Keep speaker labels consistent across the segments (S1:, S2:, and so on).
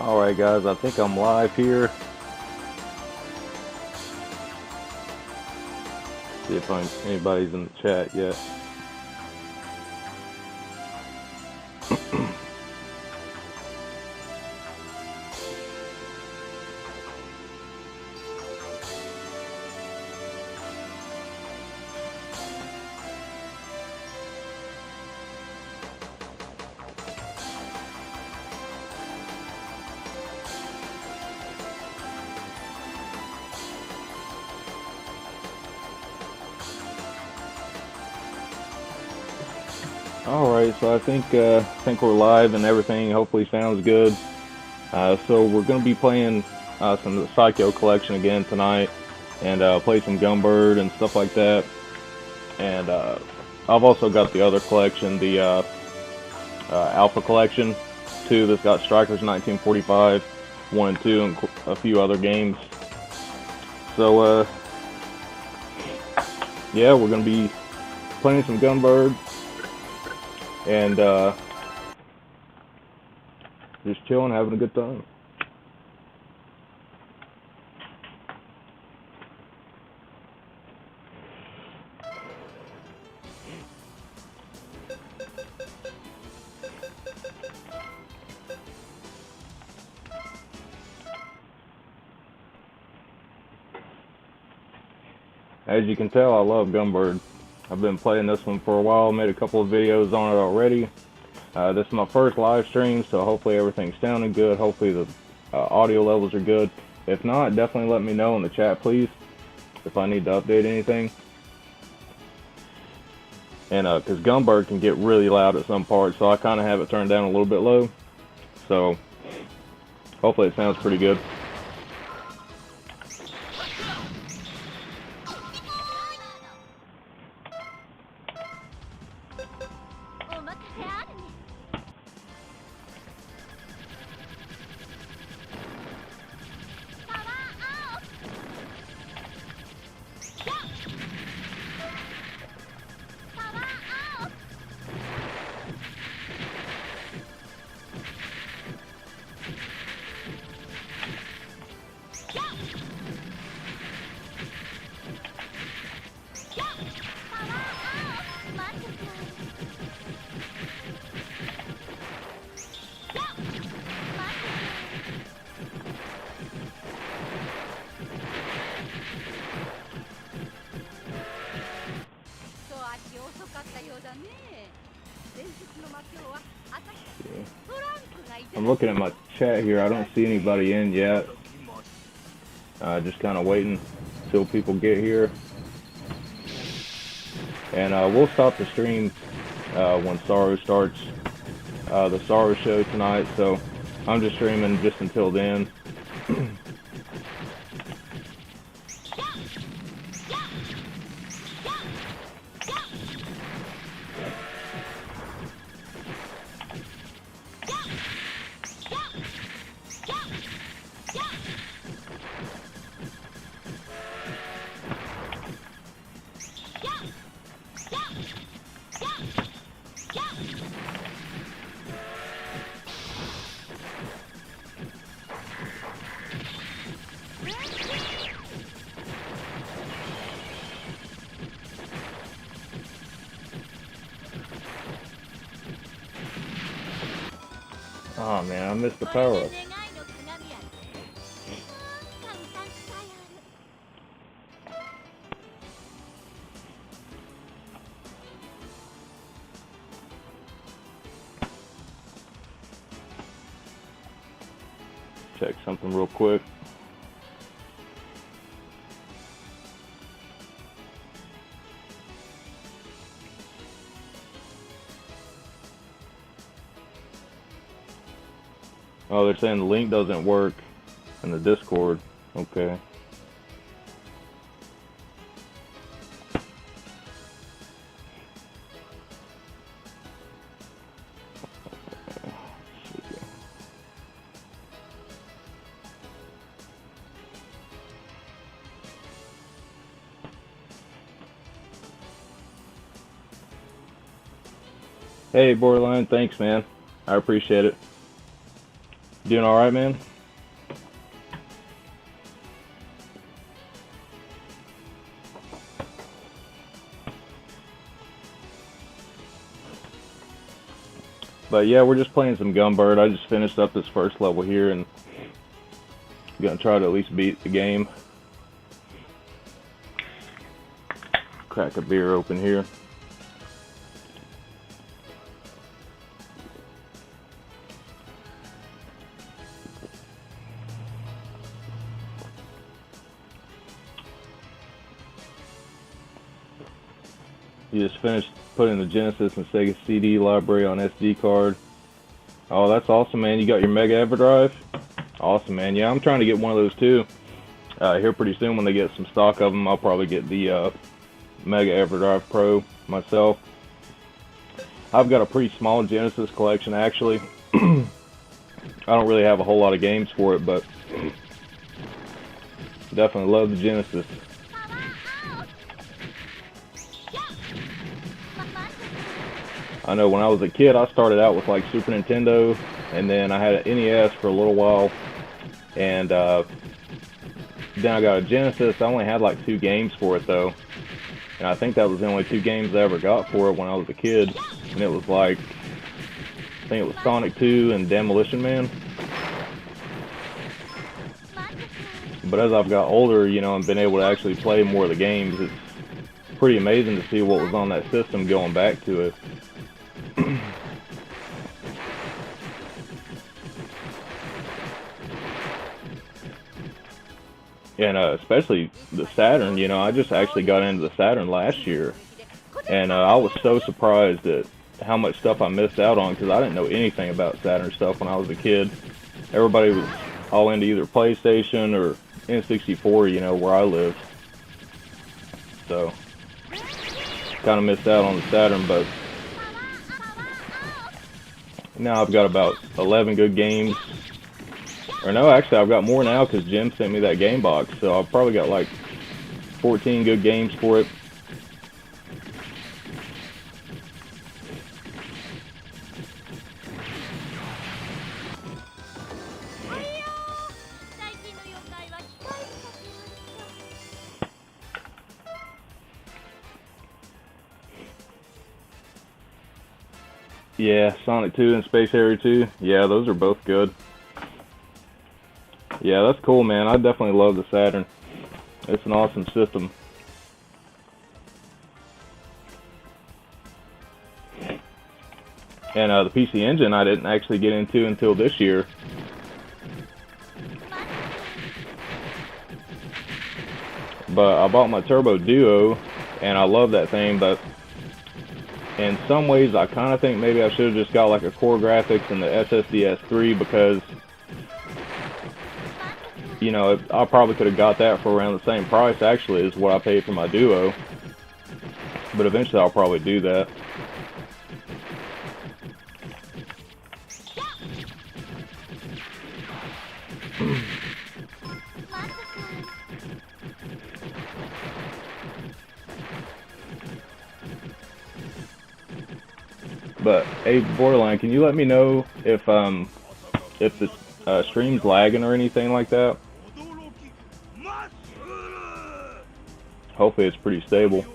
S1: Alright guys, I think I'm live here. See if anybody's in the chat yet. Alright, so I think we're live and everything hopefully sounds good. So we're going to be playing some of the Psikyo collection again tonight, and play some Gunbird and stuff like that. And I've also got the other collection, the Alpha collection too, that's got Strikers 1945, 1 and 2, and a few other games. So yeah, we're going to be playing some Gunbird. And just chilling, having a good time. As you can tell, I love Gunbird. I've been playing this one for a while, made a couple of videos on it already. This is my first live stream, so hopefully everything's sounding good. Hopefully the audio levels are good. If not, definitely let me know in the chat, please, if I need to update anything. And because Gunbird can get really loud at some parts, so I kind of have it turned down a little bit low. So hopefully it sounds pretty good. I'm looking at my chat here. I don't see anybody in yet. Just kind of waiting until people get here. And we'll stop the stream when Saru starts the Saru show tonight. So I'm just streaming just until then. Oh man, I missed the power up. Check something real quick. Oh, they're saying the link doesn't work in the Discord. Okay. Hey, Borderline, thanks, man. I appreciate it. Doing all right, man? But yeah, we're just playing some Gunbird. I just finished up this first level here and gonna try to at least beat the game. Crack a beer open here. You just finished putting the Genesis and Sega CD library on SD card. Oh, that's awesome, man. You got your Mega EverDrive? Awesome, man. Yeah, I'm trying to get one of those too. Here pretty soon when they get some stock of them, I'll probably get the Mega EverDrive Pro myself. I've got a pretty small Genesis collection, actually. I don't really have a whole lot of games for it, but definitely love the Genesis. I know when I was a kid, I started out with like Super Nintendo, and then I had an NES for a little while, and then I got a Genesis. I only had like 2 games for it though, and I think that was the only 2 games I ever got for it when I was a kid, and it was like, I think it was Sonic 2 and Demolition Man. But as I've got older, you know, and been able to actually play more of the games, it's pretty amazing to see what was on that system going back to it. And especially the Saturn, you know, I just actually got into the Saturn last year, and I was so surprised at how much stuff I missed out on, because I didn't know anything about Saturn stuff when I was a kid. Everybody was all into either PlayStation or N64, you know, where I lived. So, kind of missed out on the Saturn, but now I've got about 11 good games. Or no, actually I've got more now because Jim sent me that game box, so I've probably got like 14 good games for it. Yeah, Sonic 2 and Space Harrier 2. Yeah, those are both good. Yeah, that's cool, man. I definitely love the Saturn. It's an awesome system. And the PC Engine I didn't actually get into until this year. But I bought my Turbo Duo, and I love that thing, but in some ways I kind of think maybe I should have just got like a Core Graphics and the SSD S3, because you know, I probably could have got that for around the same price, actually, as what I paid for my Duo. But eventually I'll probably do that. But, hey, Borderline, can you let me know if the stream's lagging or anything like that? Hopefully it's pretty stable.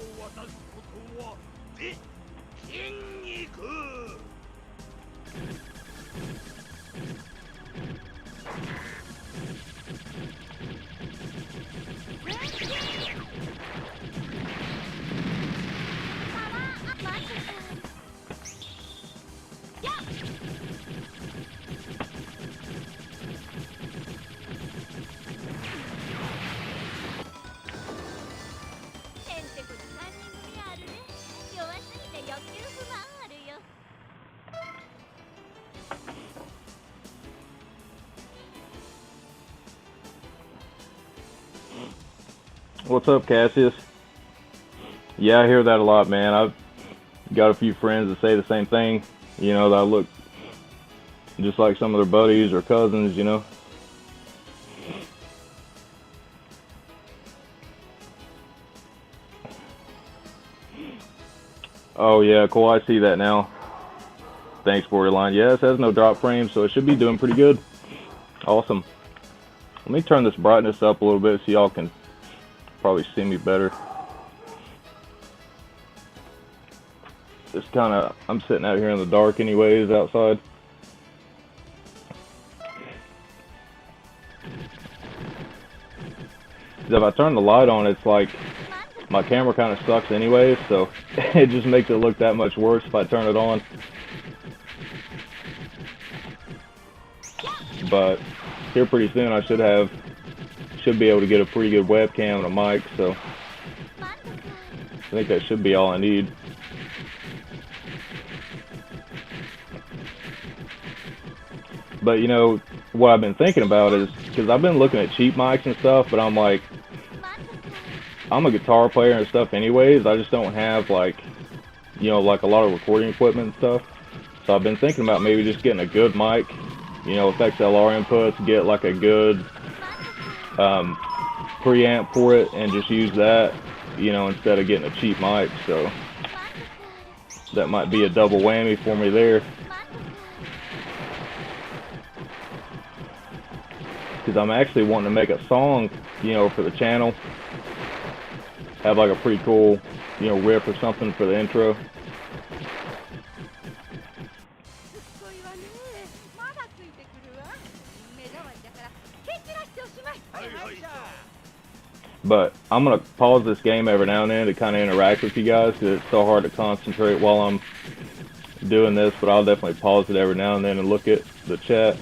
S1: What's up, Cassius? Yeah, I hear that a lot, man. I've got a few friends that say the same thing. You know, that I look just like some of their buddies or cousins, you know. Oh, yeah, cool. I see that now. Thanks, Borderline. Yeah, it has no drop frames, so it should be doing pretty good. Awesome. Let me turn this brightness up a little bit so y'all can probably see me better. Just kind of, I'm sitting out here in the dark anyways outside. If I turn the light on, it's like my camera kind of sucks anyways, so it just makes it look that much worse if I turn it on. But here pretty soon I should be able to get a pretty good webcam and a mic, so I think that should be all I need. But you know, what I've been thinking about is, because I've been looking at cheap mics and stuff, but I'm like, I'm a guitar player and stuff anyways, I just don't have like, you know, like a lot of recording equipment and stuff. So I've been thinking about maybe just getting a good mic, you know, with XLR inputs, get like a good preamp for it and just use that, you know, instead of getting a cheap mic. So that might be a double whammy for me there. Because I'm actually wanting to make a song, you know, for the channel. Have like a pretty cool, you know, riff or something for the intro. But I'm going to pause this game every now and then to kind of interact with you guys, because it's so hard to concentrate while I'm doing this. But I'll definitely pause it every now and then and look at the chat.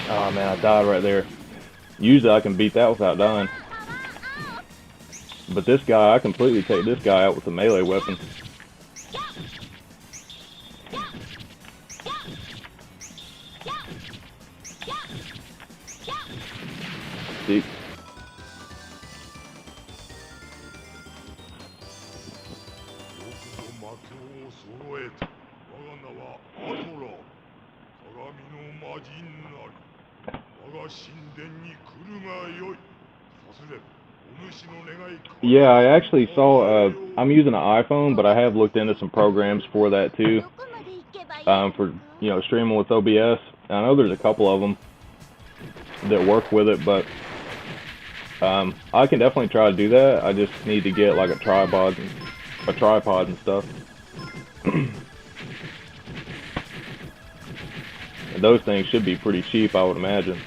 S1: Oh man, I died right there. Usually I can beat that without dying. But this guy, I completely take this guy out with a melee weapon. See? Yeah, I actually saw, I'm using an iPhone, but I have looked into some programs for that too, for, you know, streaming with OBS. I know there's a couple of them that work with it, but I can definitely try to do that. I just need to get like a tripod and stuff. And those things should be pretty cheap, I would imagine.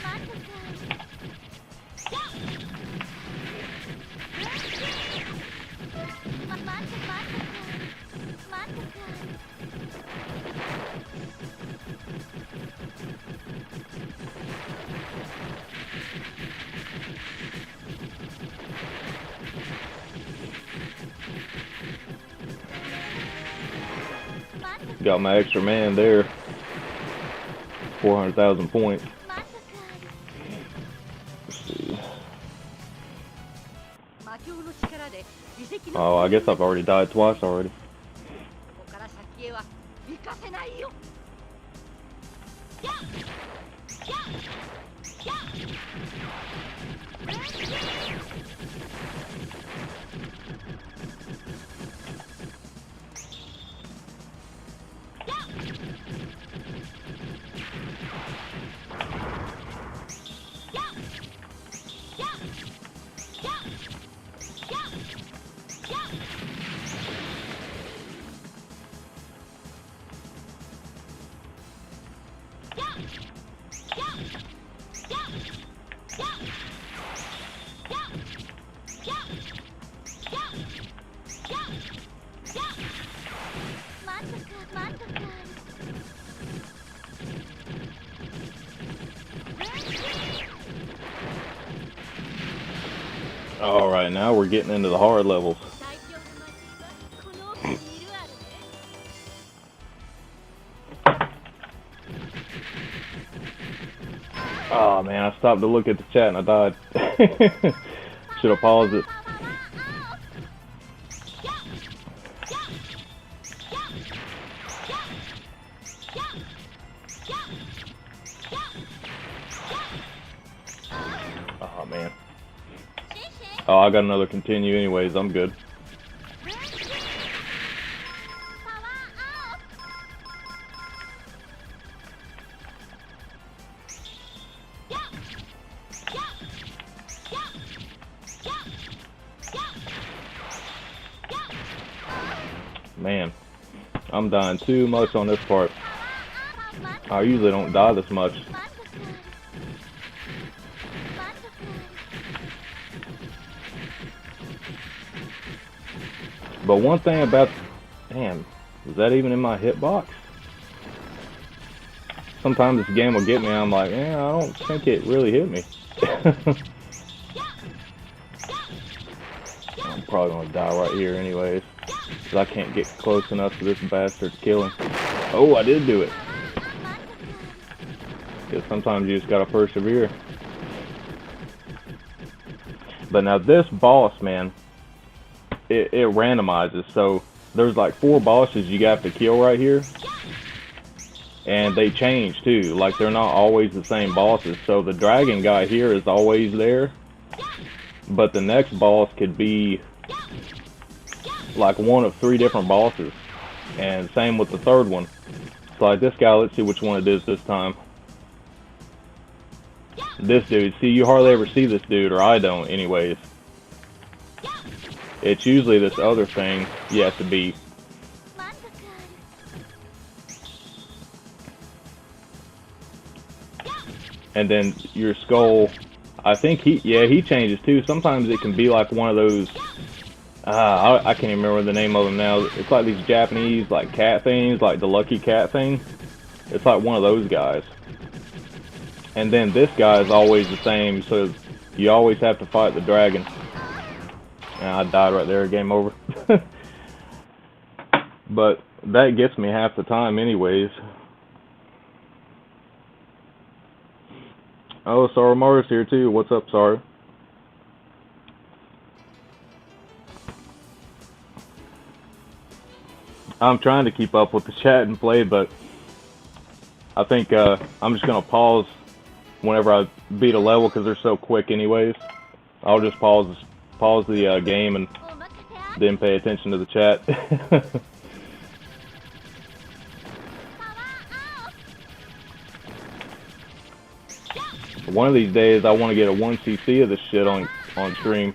S1: Got my extra man there. 400,000 points. Let's see. Oh, I guess I've already died twice already. Alright, now we're getting into the hard levels. Oh man, I stopped to look at the chat and I died. Should have paused it. Oh, I got another continue anyways. I'm good. Man, I'm dying too much on this part. I usually don't die this much. But one thing about... Damn, is that even in my hitbox? Sometimes this game will get me and I'm like, I don't think it really hit me. I'm probably gonna die right here anyways, because I can't get close enough to this bastard to kill him. Oh, I did do it. Because sometimes you just gotta persevere. But now this boss, man, it randomizes. So there's like 4 bosses you have to kill right here. And they change too. Like they're not always the same bosses. So the dragon guy here is always there. But the next boss could be like one of 3 different bosses. And same with the third one. So like this guy, let's see which one it is this time. This dude, see, you hardly ever see this dude, or I don't anyways. It's usually this other thing you have to beat. And then your skull, I think he changes too. Sometimes it can be like one of those, I can't even remember the name of them now. It's like these Japanese like cat things, like the lucky cat thing. It's like one of those guys. And then this guy is always the same, so you always have to fight the dragon. And I died right there, game over. But that gets me half the time anyways. Oh, Saramaru's here too. What's up, Sar? I'm trying to keep up with the chat and play, but I think I'm just going to pause whenever I beat a level because they're so quick anyways. I'll just pause the game and then pay attention to the chat. One of these days I want to get a 1cc of this shit on stream,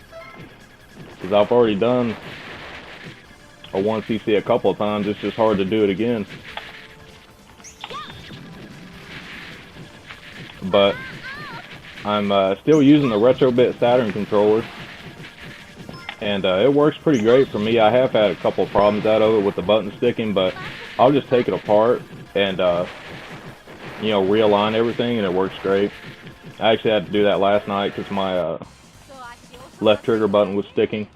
S1: because I've already done a 1cc a couple of times. It's just hard to do it again. But I'm still using the Retrobit Saturn controller, and it works pretty great for me. I have had a couple of problems out of it with the button sticking, but I'll just take it apart and you know, realign everything, and it works great. I actually had to do that last night because my left trigger button was sticking,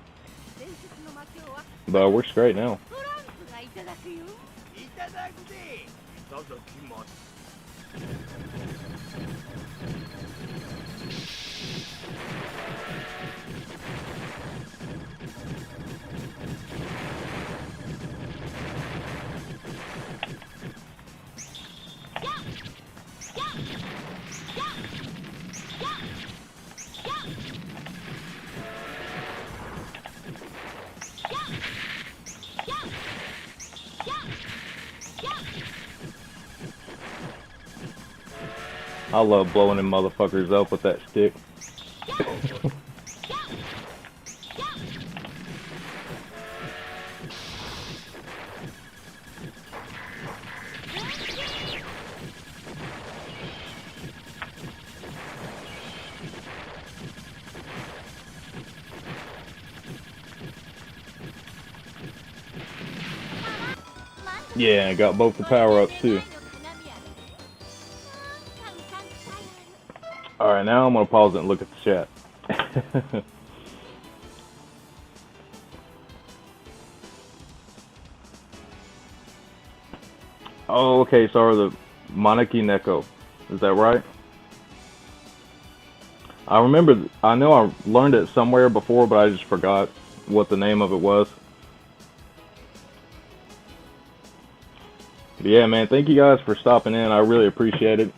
S1: but it works great now. I love blowing them motherfuckers up with that stick. Yeah, I got both the power-ups too. Alright, now I'm going to pause it and look at the chat. Oh, okay, sorry, the Maneki Neko. Is that right? I remember, I know I learned it somewhere before, but I just forgot what the name of it was. But yeah, man, thank you guys for stopping in. I really appreciate it.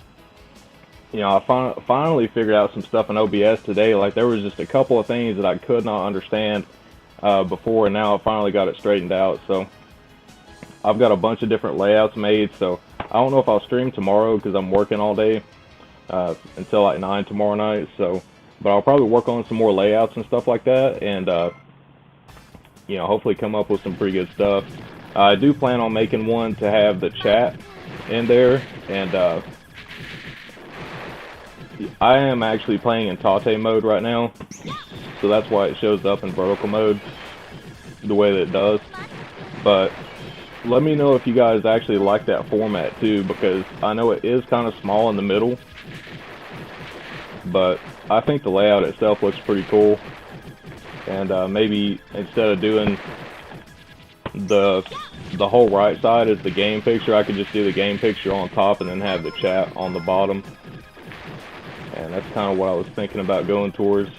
S1: you know, I finally figured out some stuff in OBS today. Like, there was just a couple of things that I could not understand before, and now I finally got it straightened out. So I've got a bunch of different layouts made. So I don't know if I'll stream tomorrow because I'm working all day until like 9 tomorrow night. So, but I'll probably work on some more layouts and stuff like that, and you know, hopefully come up with some pretty good stuff. I do plan on making one to have the chat in there, and I am actually playing in Tate mode right now, so that's why it shows up in vertical mode the way that it does. But let me know if you guys actually like that format too, because I know it is kind of small in the middle, but I think the layout itself looks pretty cool. And maybe instead of doing the whole right side as the game picture, I could just do the game picture on top and then have the chat on the bottom. And that's kind of what I was thinking about going towards.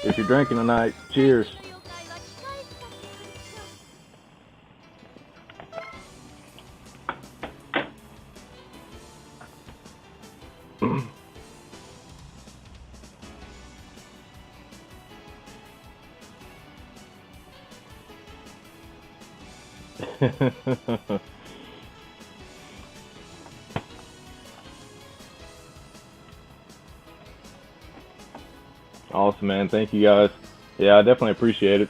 S1: If you're drinking tonight, cheers. Awesome, man. Thank you guys. Yeah, I definitely appreciate it.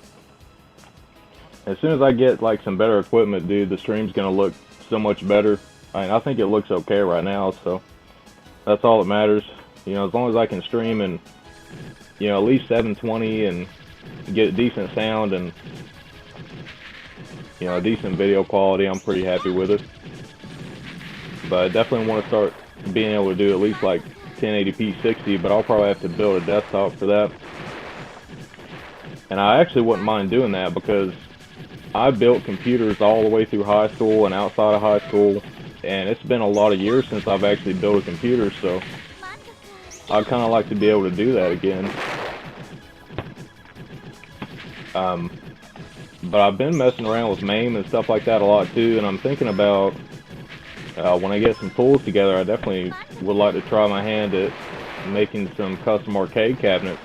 S1: As soon as I get like some better equipment, dude, the stream's gonna look so much better. I mean, I think it looks okay right now, so that's all that matters. You know, as long as I can stream and, you know, at least 720 and get decent sound and, you know, decent video quality, I'm pretty happy with it. But I definitely want to start being able to do at least like 1080p 60, but I'll probably have to build a desktop for that. And I actually wouldn't mind doing that because I built computers all the way through high school and outside of high school, and it's been a lot of years since I've actually built a computer, so I'd kind of like to be able to do that again. But I've been messing around with MAME and stuff like that a lot too, and I'm thinking about when I get some tools together, I definitely would like to try my hand at making some custom arcade cabinets.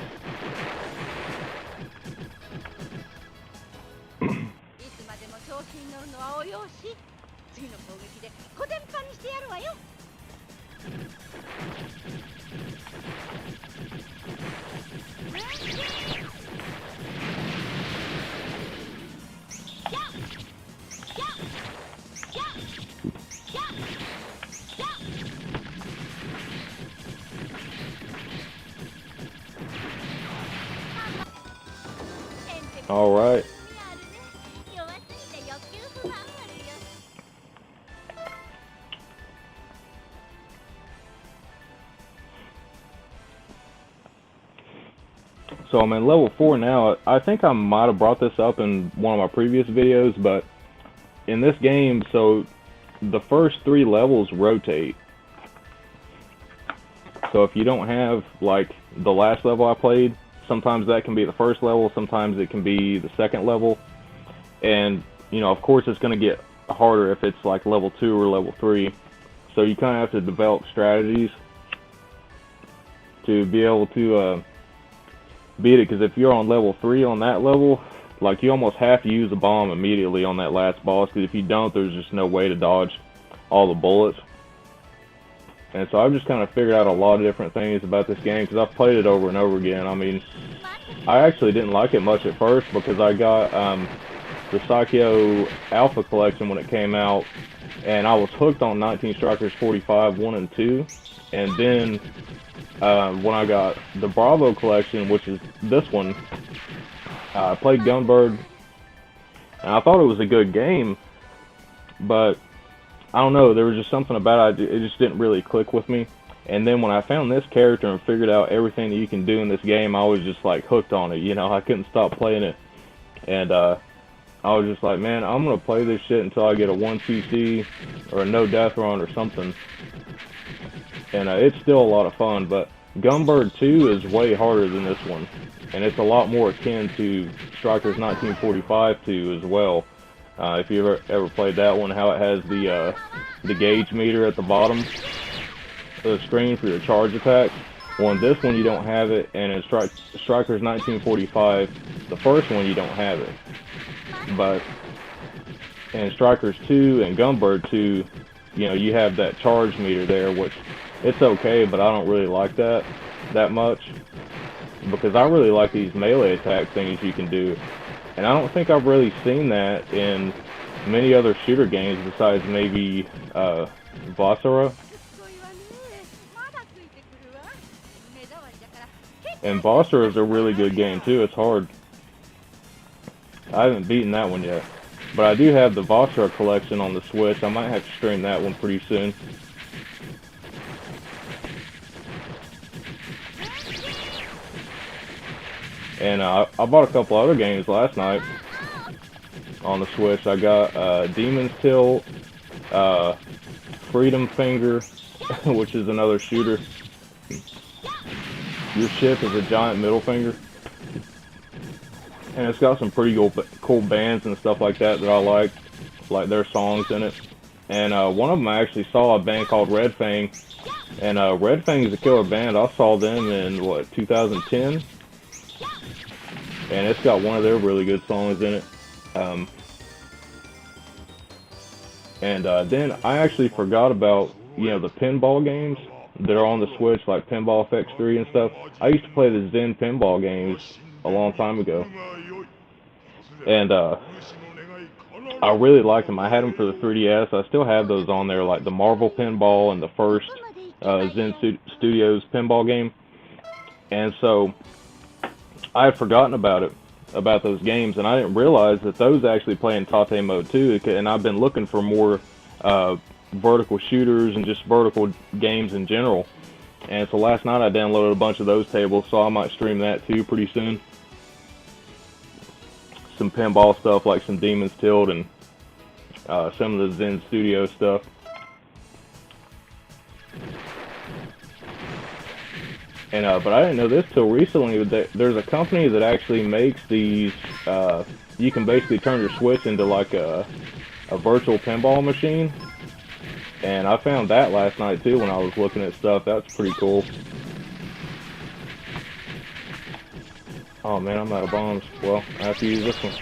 S1: All right. So I'm in level 4 now. I think I might have brought this up in one of my previous videos, but in this game, so the first 3 levels rotate. So if you don't have, like, the last level I played, sometimes that can be the first level, sometimes it can be the second level. And, you know, of course it's going to get harder if it's like level 2 or level 3. So you kind of have to develop strategies to be able to beat it, because if you're on level 3 on that level, like, you almost have to use a bomb immediately on that last boss, because if you don't, there's just no way to dodge all the bullets. And so I've just kind of figured out a lot of different things about this game, because I've played it over and over again. I mean, I actually didn't like it much at first, because I got the Psikyo Alpha Collection when it came out, and I was hooked on 19 Strikers 45 1 and 2, and then when I got the Bravo collection, which is this one, I played Gunbird, and I thought it was a good game, but I don't know, there was just something about it, it just didn't really click with me. And then when I found this character and figured out everything that you can do in this game, I was just like hooked on it, you know, I couldn't stop playing it. And I was just like, man, I'm going to play this shit until I get a 1cc or a no death run or something. And it's still a lot of fun, but Gunbird 2 is way harder than this one. And it's a lot more akin to Strikers 1945 2 as well. If you ever played that one, how it has the gauge meter at the bottom of the screen for your charge attack. Well, in this one you don't have it, and in Strikers 1945, the first one you don't have it. But in Strikers 2 and Gunbird 2, you know, you have that charge meter there, which it's okay, but I don't really like that much, because I really like these melee attack things you can do. And I don't think I've really seen that in many other shooter games besides maybe Basara. And Basara is a really good game too, it's hard. I haven't beaten that one yet. But I do have the Basara collection on the Switch. I might have to stream that one pretty soon. And I bought a couple other games last night on the Switch. I got Demon's Tilt, Freedom Finger, which is another shooter. Your ship is a giant middle finger. And it's got some pretty cool bands and stuff like that I like their songs in it. And one of them I actually saw a band called Red Fang. And Red Fang is a killer band. I saw them in, what, 2010? And it's got one of their really good songs in it. Then I actually forgot about, you know, the pinball games that are on the Switch, like Pinball FX 3 and stuff. I used to play the Zen pinball games a long time ago. And I really liked them. I had them for the 3DS. I still have those on there, like the Marvel Pinball and the first Zen Studios pinball game. And so I had forgotten about those games, and I didn't realize that those actually play in Tate mode too. And I've been looking for more vertical shooters and just vertical games in general. And so last night I downloaded a bunch of those tables, so I might stream that too pretty soon. Some pinball stuff like some Demon's Tilt and some of the Zen Studio stuff. And but I didn't know this till recently. There's a company that actually makes these. You can basically turn your Switch into like a virtual pinball machine. And I found that last night too when I was looking at stuff. That's pretty cool. Oh man, I'm out of bombs. Well, I have to use this one.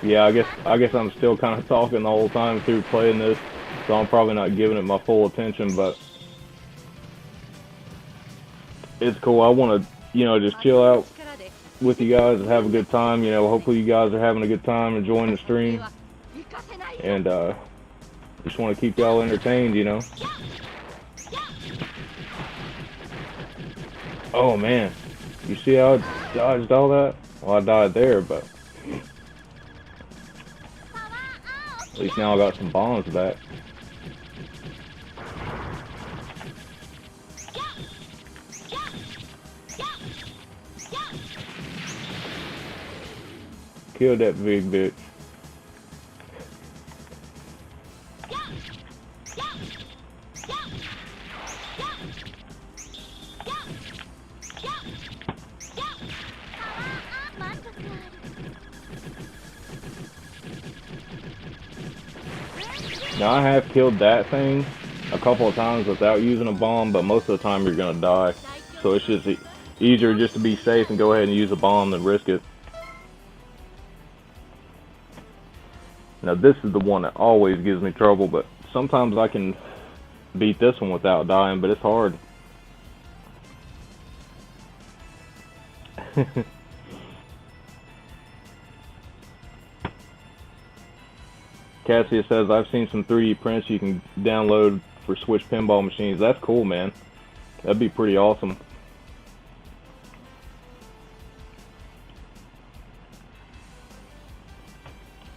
S1: Yeah, I guess I'm still kind of talking the whole time through playing this, so I'm probably not giving it my full attention, but it's cool. I want to, you know, just chill out with you guys and have a good time. You know, hopefully you guys are having a good time enjoying the stream, and just want to keep y'all entertained, you know. Oh man, you see how I dodged all that? Well, I died there, but at least now I got some bombs back. Kill that big bitch. Now I have killed that thing a couple of times without using a bomb, but most of the time you're gonna die. So it's just easier just to be safe and go ahead and use a bomb than risk it. Now this is the one that always gives me trouble, but sometimes I can beat this one without dying, but it's hard. Cassia says, I've seen some 3D prints you can download for Switch pinball machines. That's cool, man. That'd be pretty awesome.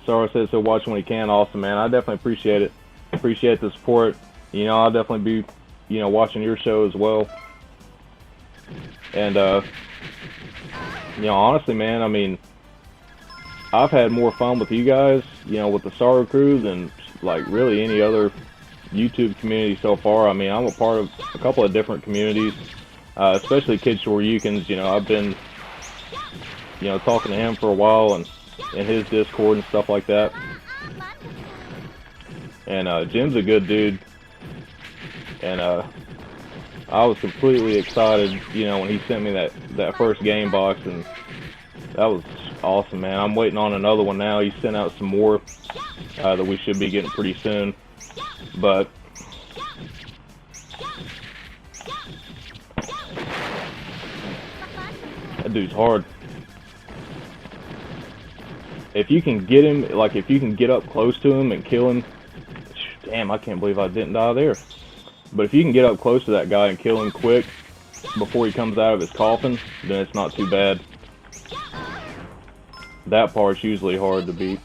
S1: Sarah says he'll watch when he can. Awesome, man. I definitely appreciate it. Appreciate the support. You know, I'll definitely be, you know, watching your show as well. And, you know, honestly, man, I mean, I've had more fun with you guys, you know, with the Sorrow Crew than, like, really any other YouTube community so far. I mean, I'm a part of a couple of different communities, especially Kid Shore Yukins. You know, I've been, you know, talking to him for a while and in his Discord and stuff like that. And Jim's a good dude. And I was completely excited, you know, when he sent me that first game box, and that was awesome, man. I'm waiting on another one now. He sent out some more that we should be getting pretty soon. But that dude's hard. If you can get him, like if you can get up close to him and kill him, damn, I can't believe I didn't die there. But if you can get up close to that guy and kill him quick before he comes out of his coffin, then it's not too bad. That part's usually hard to beat.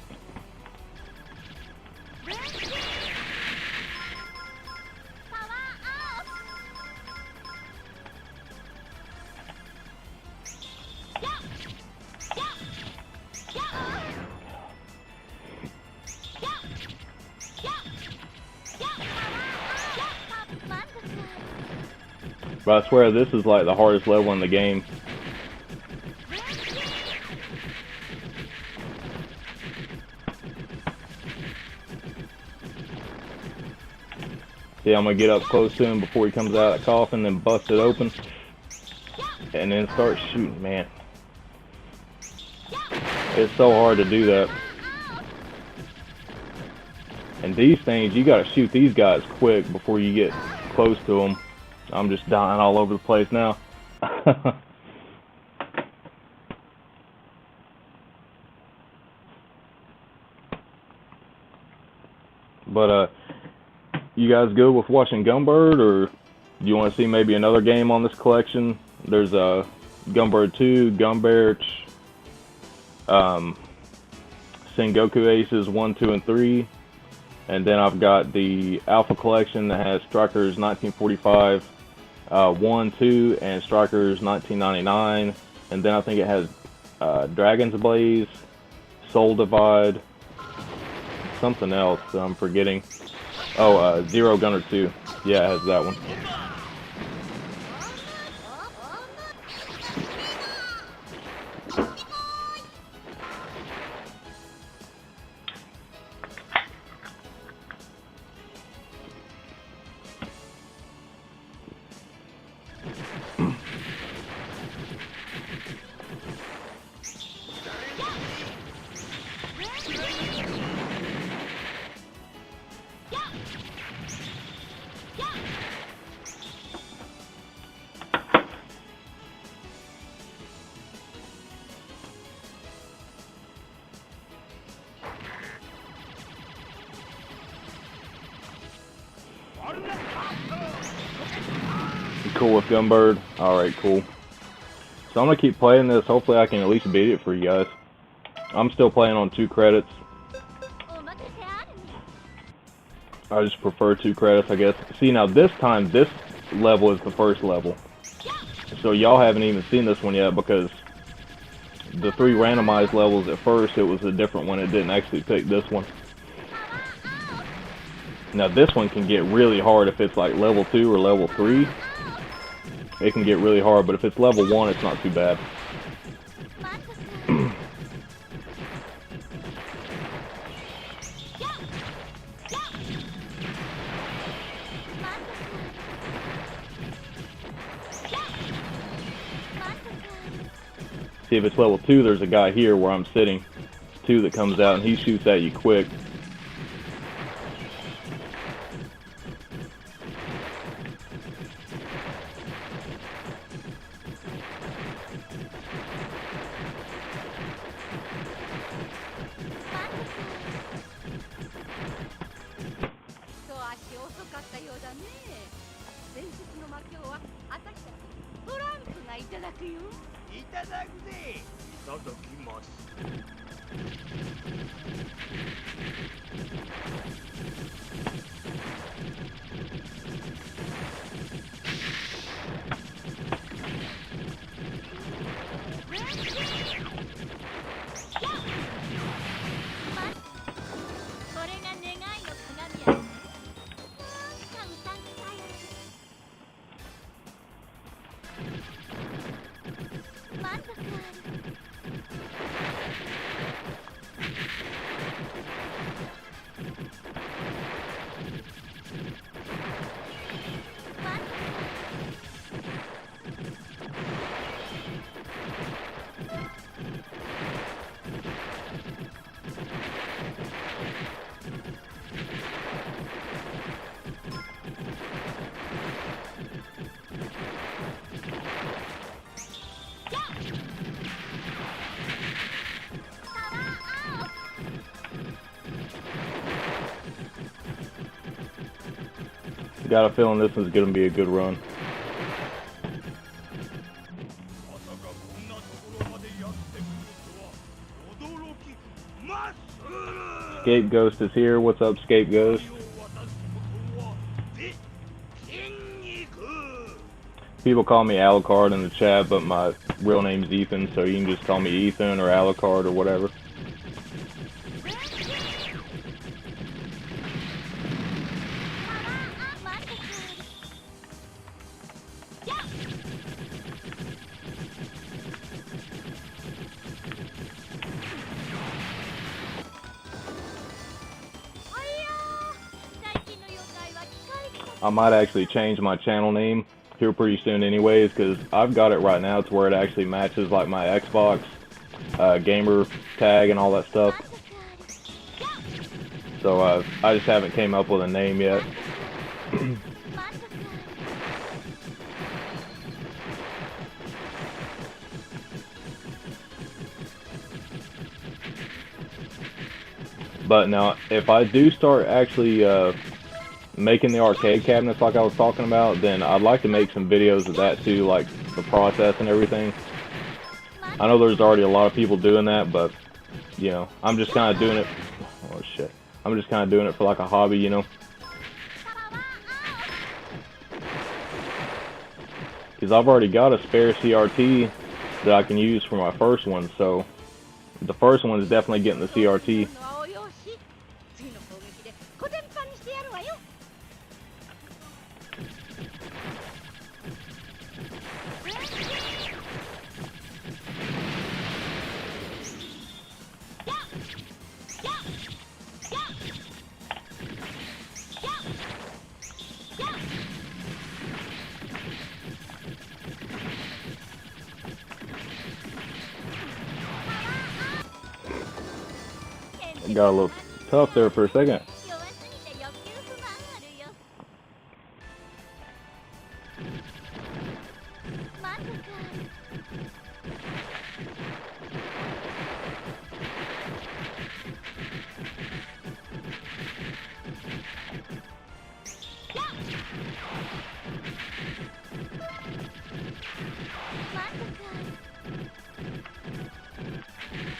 S1: But I swear this is like the hardest level in the game. See, I'm gonna get up close to him before he comes out of the coffin, then bust it open, and then start shooting, man. It's so hard to do that. And these things, you gotta shoot these guys quick before you get close to them. I'm just dying all over the place now. But you guys good with watching Gumbird, or do you want to see maybe another game on this collection? There's Gumbird 2, Gumbear, Sengoku Aces 1, 2, and 3. And then I've got the Alpha Collection that has Strikers 1945, 1, 2, and Strikers 1999. And then I think it has Dragon's Blaze, Soul Divide, something else that I'm forgetting. Oh, Zero Gunner 2. Yeah, it has that one. Cool with Gumbird? Alright, cool. So I'm going to keep playing this. Hopefully I can at least beat it for you guys. I'm still playing on 2 credits. I just prefer 2 credits, I guess. See, now this time, this level is the first level. So y'all haven't even seen this one yet, because the 3 randomized levels at first, it was a different one. It didn't actually pick this one. Now this one can get really hard if it's like level 2 or level 3. It can get really hard, but if it's level 1, it's not too bad. See, if it's level 2, there's a guy here where I'm sitting. 2 that comes out, and he shoots at you quick.
S2: かったようだね。伝説の魔境は私たちトランプがいただくよ。いただくぜ。いただきます。それが願いの鏡や。なんかうさんくさい。満足ある。
S1: Got a feeling this is going to be a good run. Scape Ghost is here. What's up, Scape Ghost? People call me Alucard in the chat, but my real name's Ethan, so you can just call me Ethan or Alucard or whatever. I might actually change my channel name here pretty soon anyways, because I've got it right now to where it actually matches like my Xbox gamer tag and all that stuff. So I just haven't came up with a name yet. But now, if I do start actually making the arcade cabinets like I was talking about, then I'd like to make some videos of that too, like the process and everything. I know there's already a lot of people doing that, but, you know, I'm just kind of doing it. Oh shit. I'm just kind of doing it for like a hobby, you know. Because I've already got a spare CRT that I can use for my first one, so the first one is definitely getting the CRT. Got a little tough there for a second.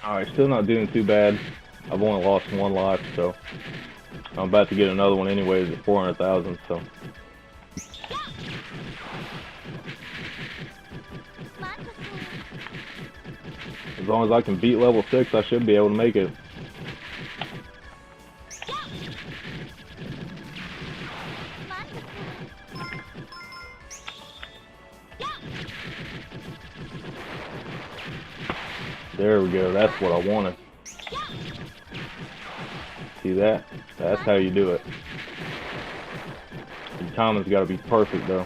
S1: Alright, still not doing too bad. I've only lost one life, so I'm about to get another one anyways at 400,000, so. As long as I can beat level 6, I should be able to make it. There we go, that's what I wanted. See that? That's how you do it. Your timing's got to be perfect though.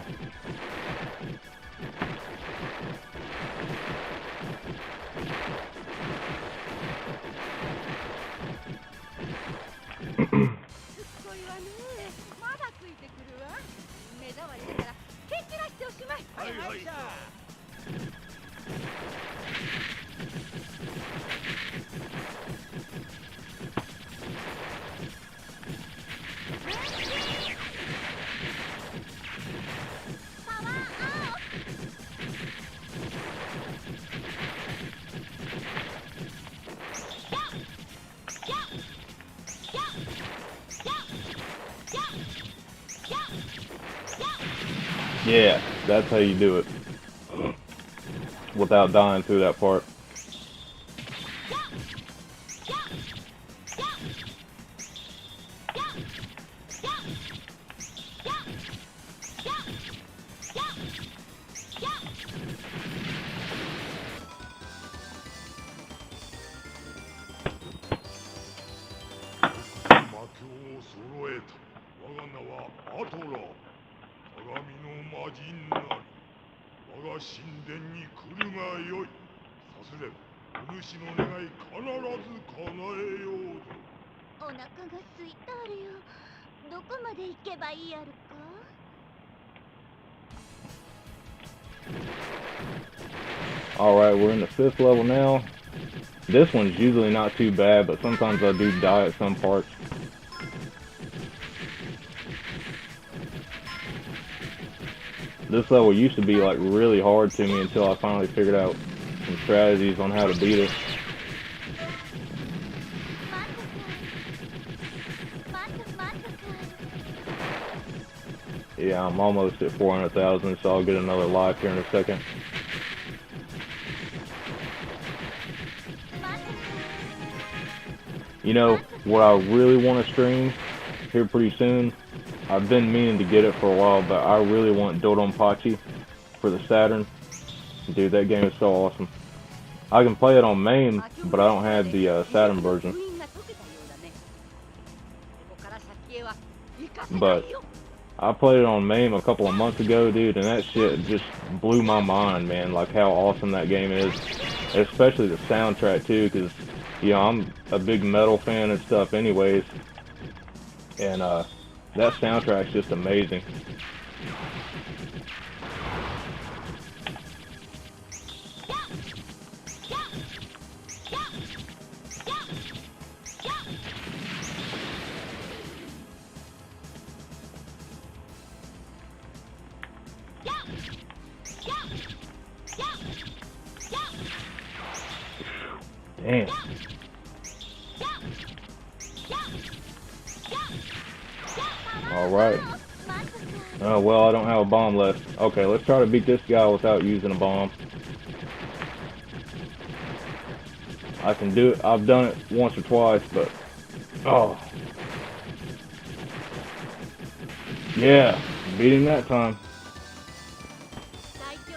S1: Yeah, that's how you do it. Without dying through that part. Alright, we're in the 5th level now. This one's usually not too bad, but sometimes I do die at some parts. This level used to be like really hard to me until I finally figured out some strategies on how to beat it. Yeah, I'm almost at 400,000, so I'll get another life here in a second. You know, what I really want to stream here pretty soon, I've been meaning to get it for a while, but I really want Dodonpachi for the Saturn. Dude, that game is so awesome. I can play it on MAME, but I don't have the Saturn version. But I played it on MAME a couple of months ago, dude, and that shit just blew my mind, man, like how awesome that game is. Especially the soundtrack, too, because, you know, I'm a big metal fan and stuff anyways. And, that soundtrack's just amazing. Damn. Alright. Oh, well, I don't have a bomb left. Okay, let's try to beat this guy without using a bomb. I can do it. I've done it once or twice, but... Oh. Yeah, beat him that time.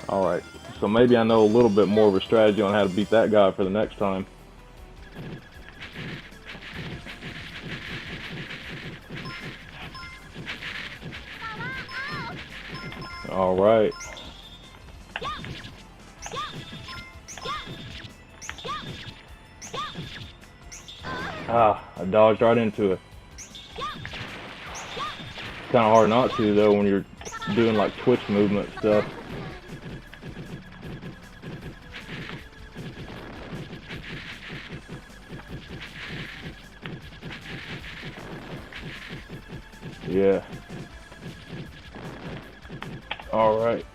S1: Alright, so maybe I know a little bit more of a strategy on how to beat that guy for the next time. Alright. Ah, I dodged right into it. Kind of hard not to, though, when you're doing like twitch movement stuff. Yeah. Alright.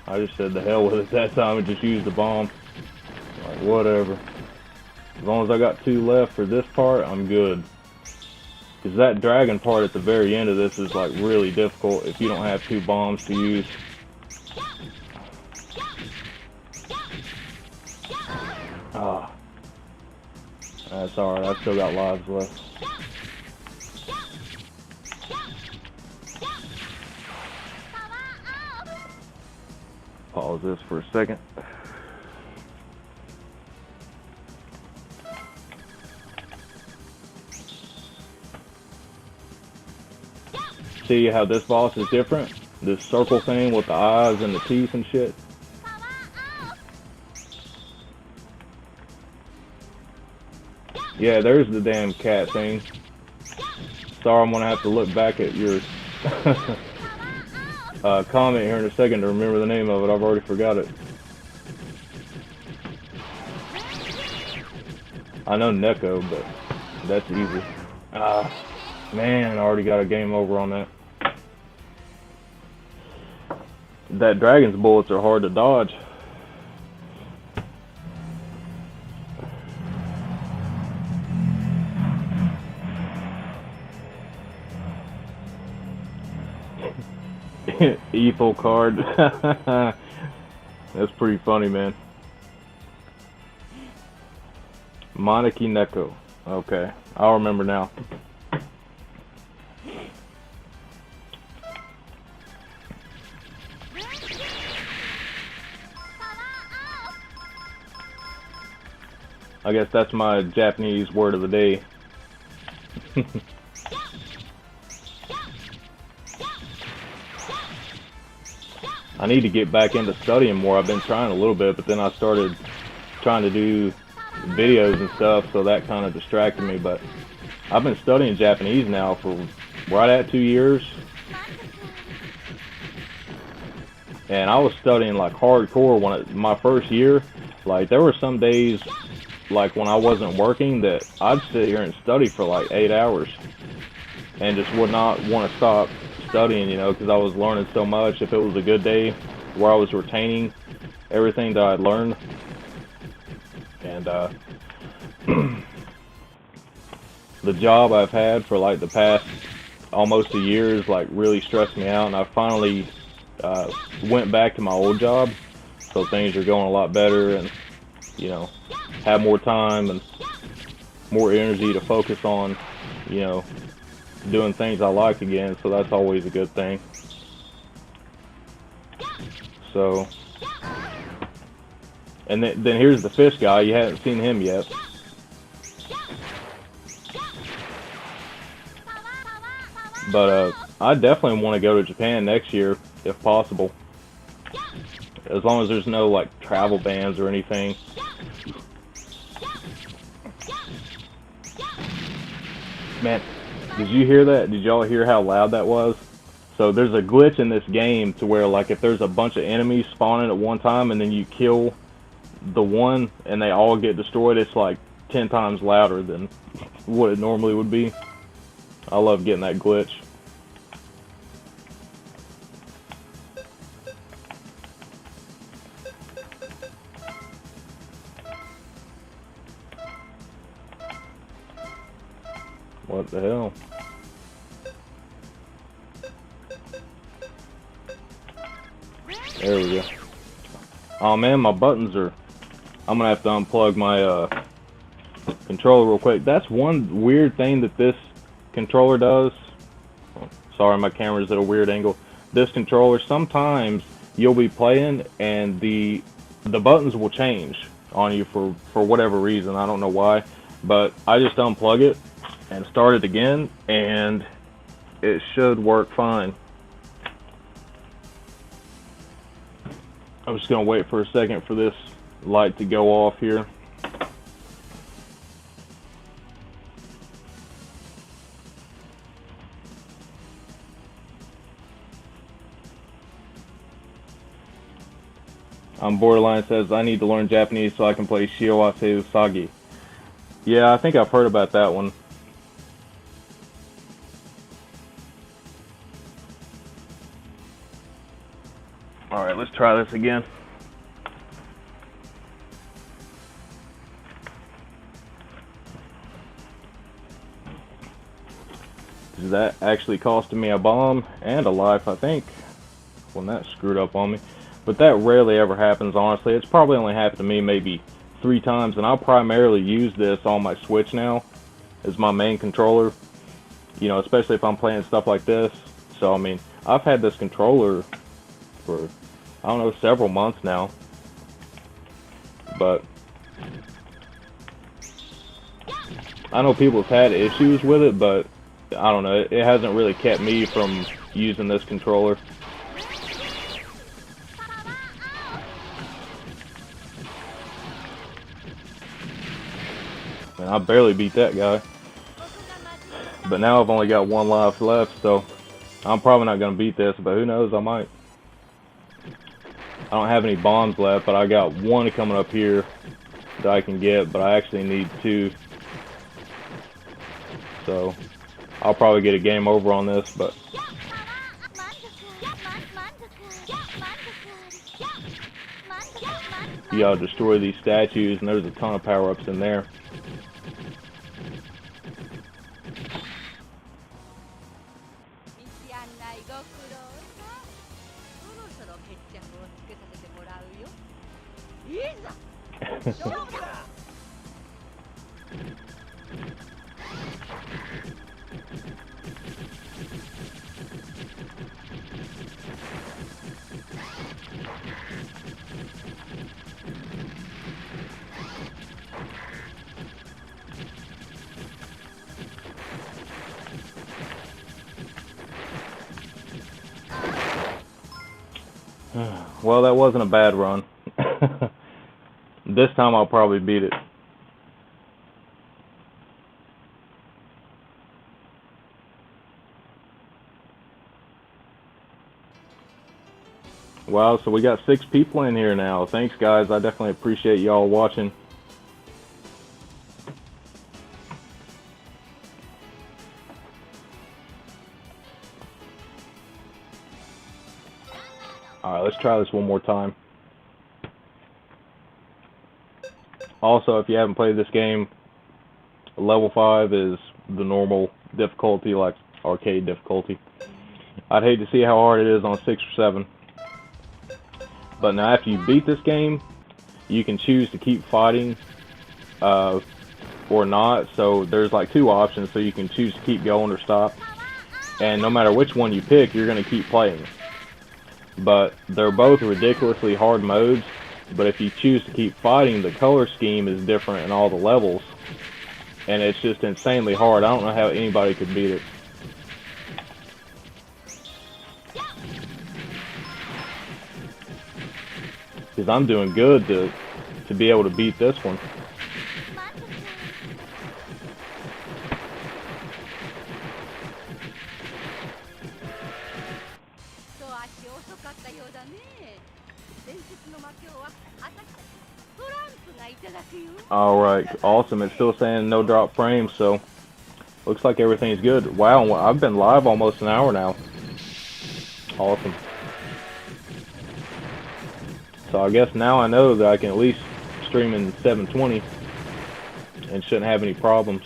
S1: I just said the hell with it that time and just used the bomb. Like, whatever. As long as I got 2 left for this part, I'm good. Because that dragon part at the very end of this is like really difficult if you don't have 2 bombs to use. Ah. That's alright, I still got lives left. Pause this for a second. See how this boss is different? This circle thing with the eyes and the teeth and shit. Yeah, there's the damn cat thing. Sorry, I'm gonna have to look back at your comment here in a second to remember the name of it. I've already forgot it. I know Neko, but that's easy. Man, I already got a game over on that. That dragon's bullets are hard to dodge. Ethel card. That's pretty funny, man. Monarchy Neko. Okay, I'll remember now. I guess that's my Japanese word of the day. I need to get back into studying more. I've been trying a little bit, but then I started trying to do videos and stuff, so that kind of distracted me. But I've been studying Japanese now for right at 2 years. And I was studying like hardcore my first year. Like there were some days, like when I wasn't working, that I'd sit here and study for like 8 hours and just would not want to stop studying, you know, because I was learning so much. If it was a good day where I was retaining everything that I'd learned. And the job I've had for like the past almost a year is like really stressed me out, and I finally went back to my old job, so things are going a lot better, and you know, have more time and more energy to focus on, you know, doing things I like again, so that's always a good thing. So, and then here's the fish guy. You haven't seen him yet. But I definitely want to go to Japan next year, if possible. As long as there's no like travel bans or anything. Man, did you hear that? Did y'all hear how loud that was? So there's a glitch in this game to where like if there's a bunch of enemies spawning at one time and then you kill the one and they all get destroyed, it's like 10 times louder than what it normally would be. I love getting that glitch. What the hell? There we go. Oh man, my buttons are... I'm gonna have to unplug my controller real quick. That's one weird thing that this controller does. Oh, sorry, my camera's at a weird angle. This controller, sometimes you'll be playing and the buttons will change on you for whatever reason. I don't know why, but I just unplug it and start it again and it should work fine. I'm just gonna wait for a second for this light to go off here. Borderline says, I need to learn Japanese so I can play Shiawase Usagi. Yeah, I think I've heard about that one. Alright, let's try this again. That actually costed me a bomb and a life, I think, when that screwed up on me. But that rarely ever happens, honestly. It's probably only happened to me maybe 3 times, and I'll primarily use this on my Switch now as my main controller, you know, especially if I'm playing stuff like this. So, I mean, I've had this controller for, I don't know, several months now. But I know people have had issues with it, but I don't know, it hasn't really kept me from using this controller. And I barely beat that guy. But now I've only got 1 life left, so I'm probably not going to beat this, but who knows, I might. I don't have any bombs left, but I got 1 coming up here that I can get, but I actually need 2. So I'll probably get a game over on this, but you gotta destroy these statues, and there's a ton of power-ups in there.
S2: 決着をつけさせてもらうよ。いざ勝負だ。
S1: Well, that wasn't a bad run. This time I'll probably beat it. Wow, so we got 6 people in here now. Thanks, guys. I definitely appreciate y'all watching. Alright, let's try this one more time. Also, if you haven't played this game, level 5 is the normal difficulty, like arcade difficulty. I'd hate to see how hard it is on 6 or 7. But now after you beat this game, you can choose to keep fighting or not. So there's like 2 options, so you can choose to keep going or stop. And no matter which one you pick, you're going to keep playing. But they're both ridiculously hard modes. But if you choose to keep fighting, the color scheme is different in all the levels. And it's just insanely hard. I don't know how anybody could beat it. Because I'm doing good to be able to beat this one. Alright, awesome. It's still saying no drop frames, so looks like everything's good. Wow, I've been live almost an hour now. Awesome. So I guess now I know that I can at least stream in 720 and shouldn't have any problems.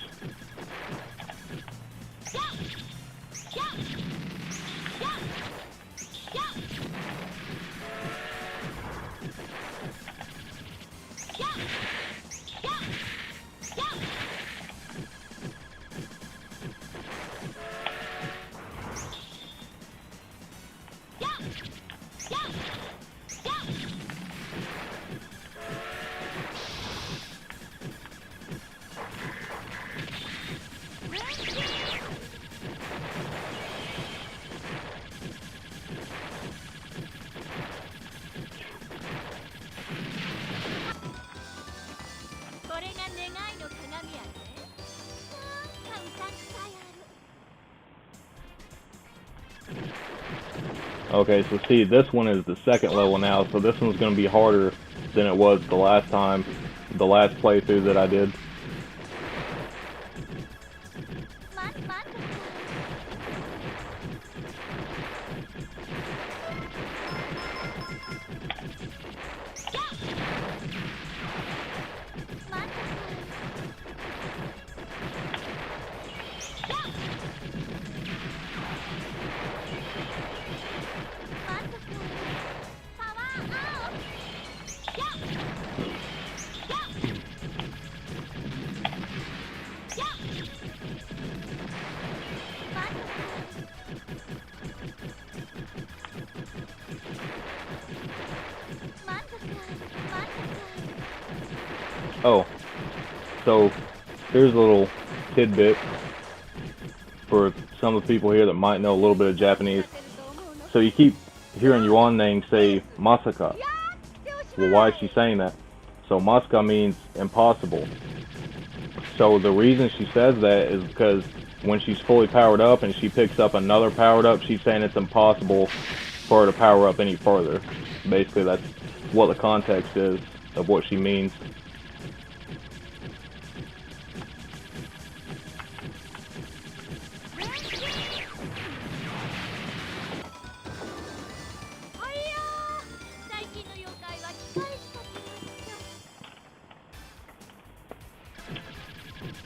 S1: Okay, so see, this one is the second level now, so this one's going to be harder than it was the last time, the last playthrough that I did. Oh, so here's a little tidbit for some of the people here that might know a little bit of Japanese. So you keep hearing Yuan Nang say Masaka. Well, why is she saying that? So Masaka means impossible. So the reason she says that is because when she's fully powered up and she picks up another powered up, she's saying it's impossible for her to power up any further. Basically, that's what the context is of what she means.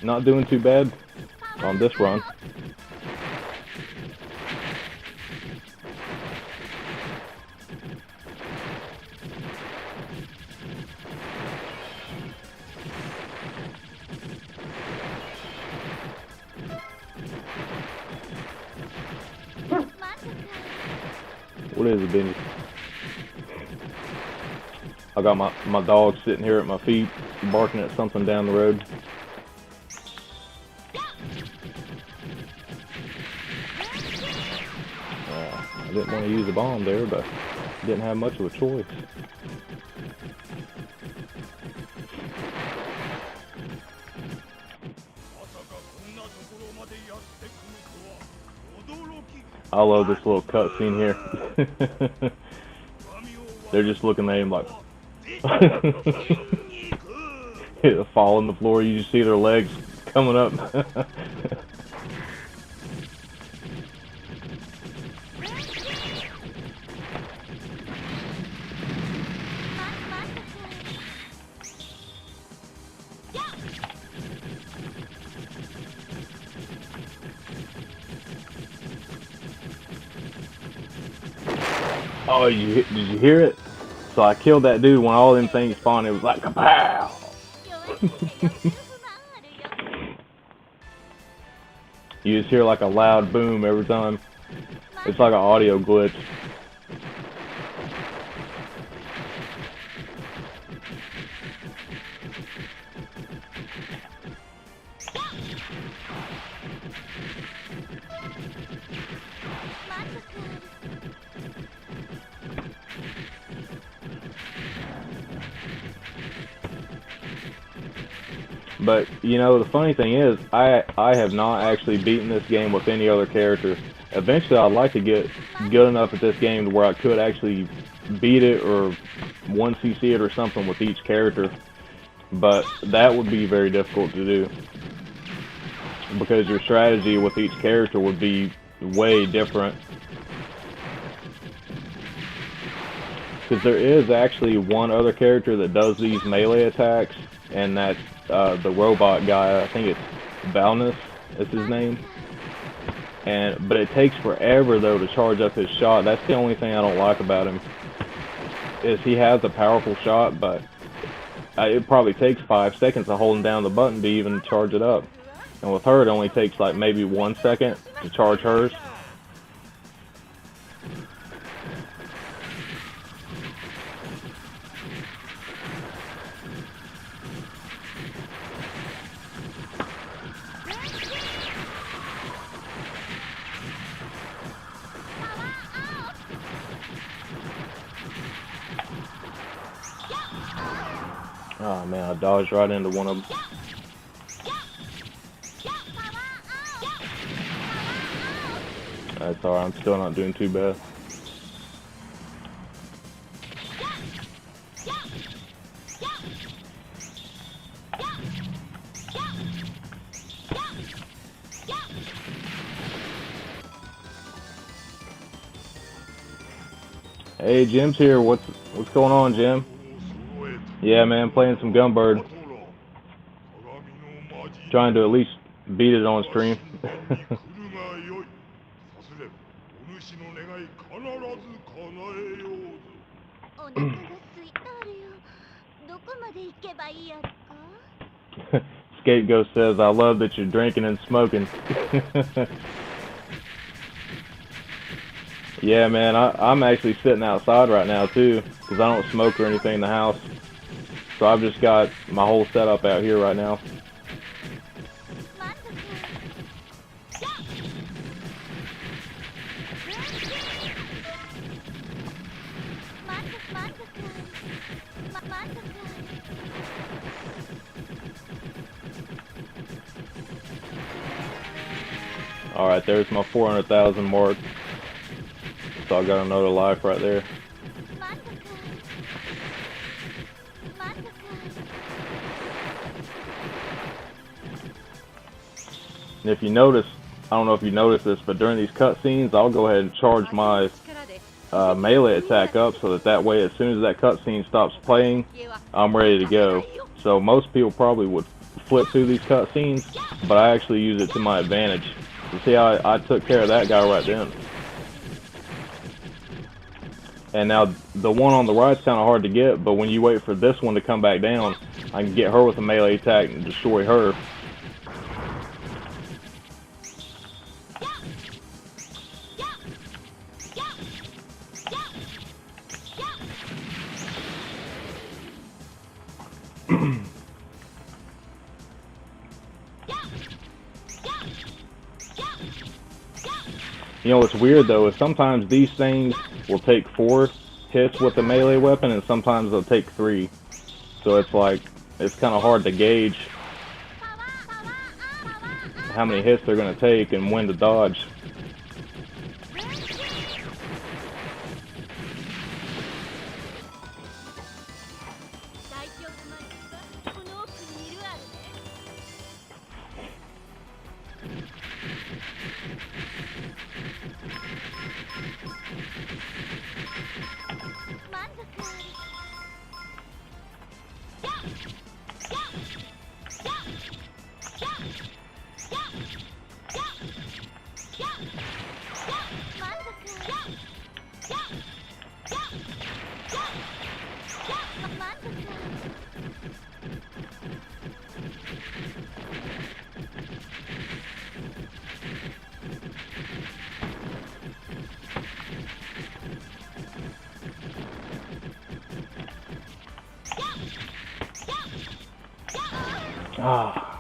S1: Not doing too bad on this run. What is it, Benny? I got my dog sitting here at my feet, barking at something down the road. I didn't want to use a bomb there, but didn't have much of a choice. I love this little cutscene here. They're just looking at him like fall on the floor. You just see their legs coming up. Oh, did you hear it? So I killed that dude when all them things spawned. It was like kapow! You just hear like a loud boom every time. It's like an audio glitch. But, you know, the funny thing is, I have not actually beaten this game with any other character. Eventually, I'd like to get good enough at this game to where I could actually beat it or 1cc it or something with each character. But that would be very difficult to do, because your strategy with each character would be way different. Because there is actually one other character that does these melee attacks, and that's the robot guy. I think it's Valnus is his name. But it takes forever though to charge up his shot. That's the only thing I don't like about him. Is he has a powerful shot, but it probably takes 5 seconds of holding down the button to even charge it up. And with her, it only takes like maybe 1 second to charge hers. Oh man, I dodged right into one of them. That's alright, I'm still not doing too bad. Hey, Jim's here. What's going on, Jim? Yeah, man, playing some Gunbird. Trying to at least beat it on stream. Scapegoat says, I love that you're drinking and smoking. Yeah, man, I'm actually sitting outside right now, too, because I don't smoke or anything in the house. So I've just got my whole setup out here right now. Alright, there's my 400,000 mark. So I got another life right there. And if you notice, I don't know if you noticed this, but during these cutscenes, I'll go ahead and charge my melee attack up so that way, as soon as that cutscene stops playing, I'm ready to go. So most people probably would flip through these cutscenes, but I actually use it to my advantage. You see how I took care of that guy right then. And now the one on the right's kind of hard to get, but when you wait for this one to come back down, I can get her with a melee attack and destroy her. You know what's weird though is sometimes these things will take 4 hits with the melee weapon, and sometimes they'll take 3. So it's like, it's kind of hard to gauge how many hits they're going to take and when to dodge. Ah.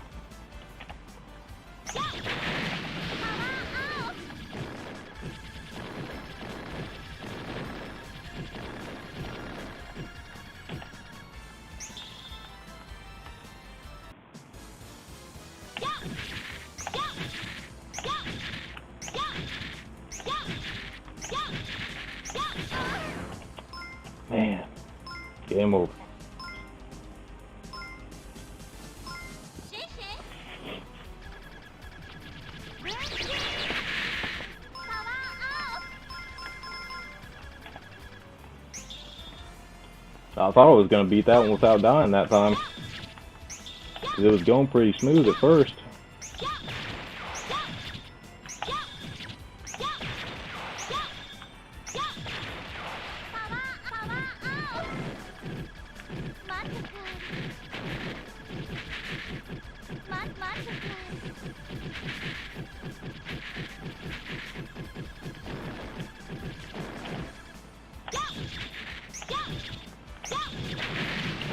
S1: Man, game over. I thought I was going to beat that one without dying that time, because it was going pretty smooth at first.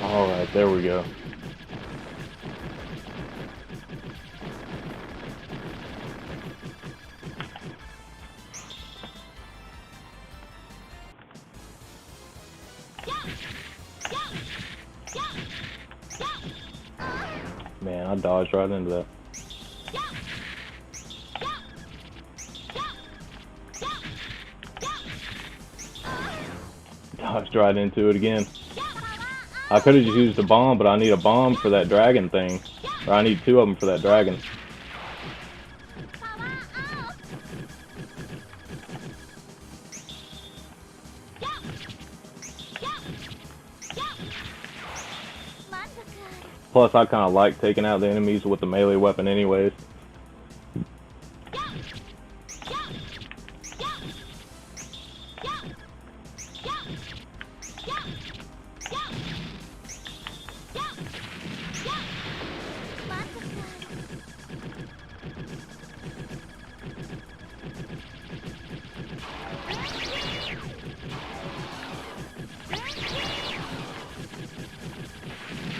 S1: Alright, there we go. Man, I dodged right into that. Dodged right into it again. I could have just used a bomb, but I need a bomb for that dragon thing. Or I need 2 of them for that dragon. Plus, I kind of like taking out the enemies with the melee weapon anyways.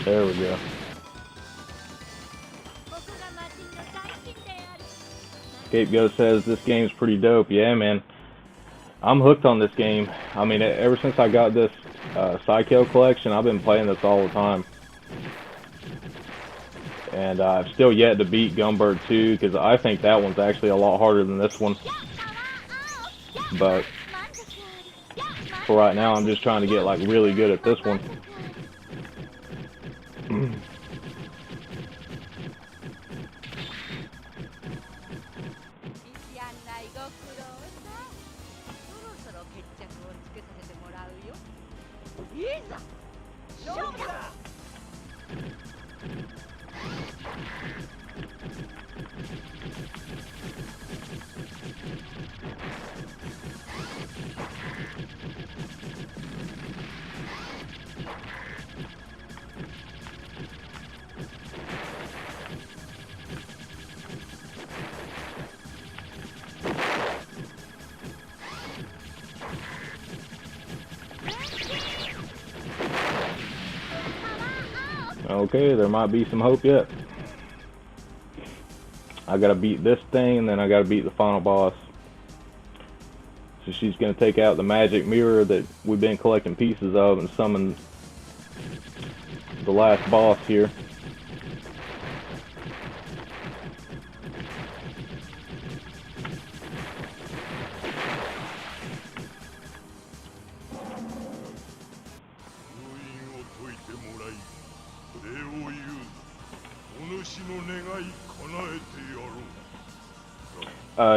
S1: There we go. Scapegoat says this game's pretty dope. Yeah, man. I'm hooked on this game. I mean, ever since I got this Psikyo collection, I've been playing this all the time. And I've still yet to beat Gunbird 2, because I think that one's actually a lot harder than this one. But for right now, I'm just trying to get like really good at this one. Okay, there might be some hope yet. I gotta beat this thing, and then I gotta beat the final boss. So she's gonna take out the magic mirror that we've been collecting pieces of and summon the last boss here.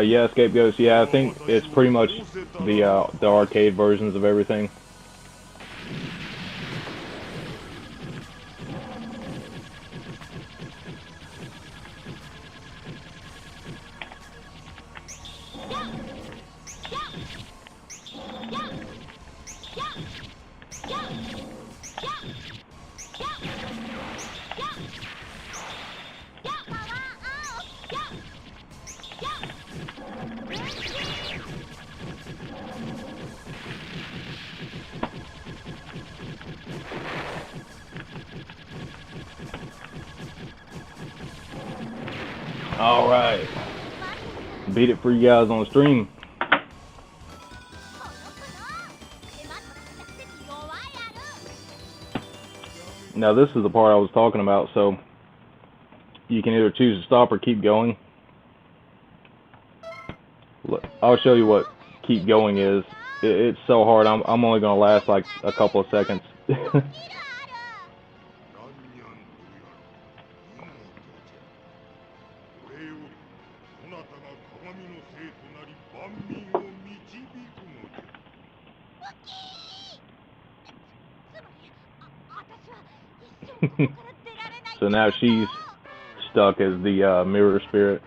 S1: Yeah, Scapegoats. Yeah, I think it's pretty much the arcade versions of everything. Alright. Beat it for you guys on the stream. Now this is the part I was talking about, so you can either choose to stop or keep going. Look, I'll show you what keep going is. It's so hard, I'm only going to last like a couple of seconds. So now she's stuck as the mirror spirit.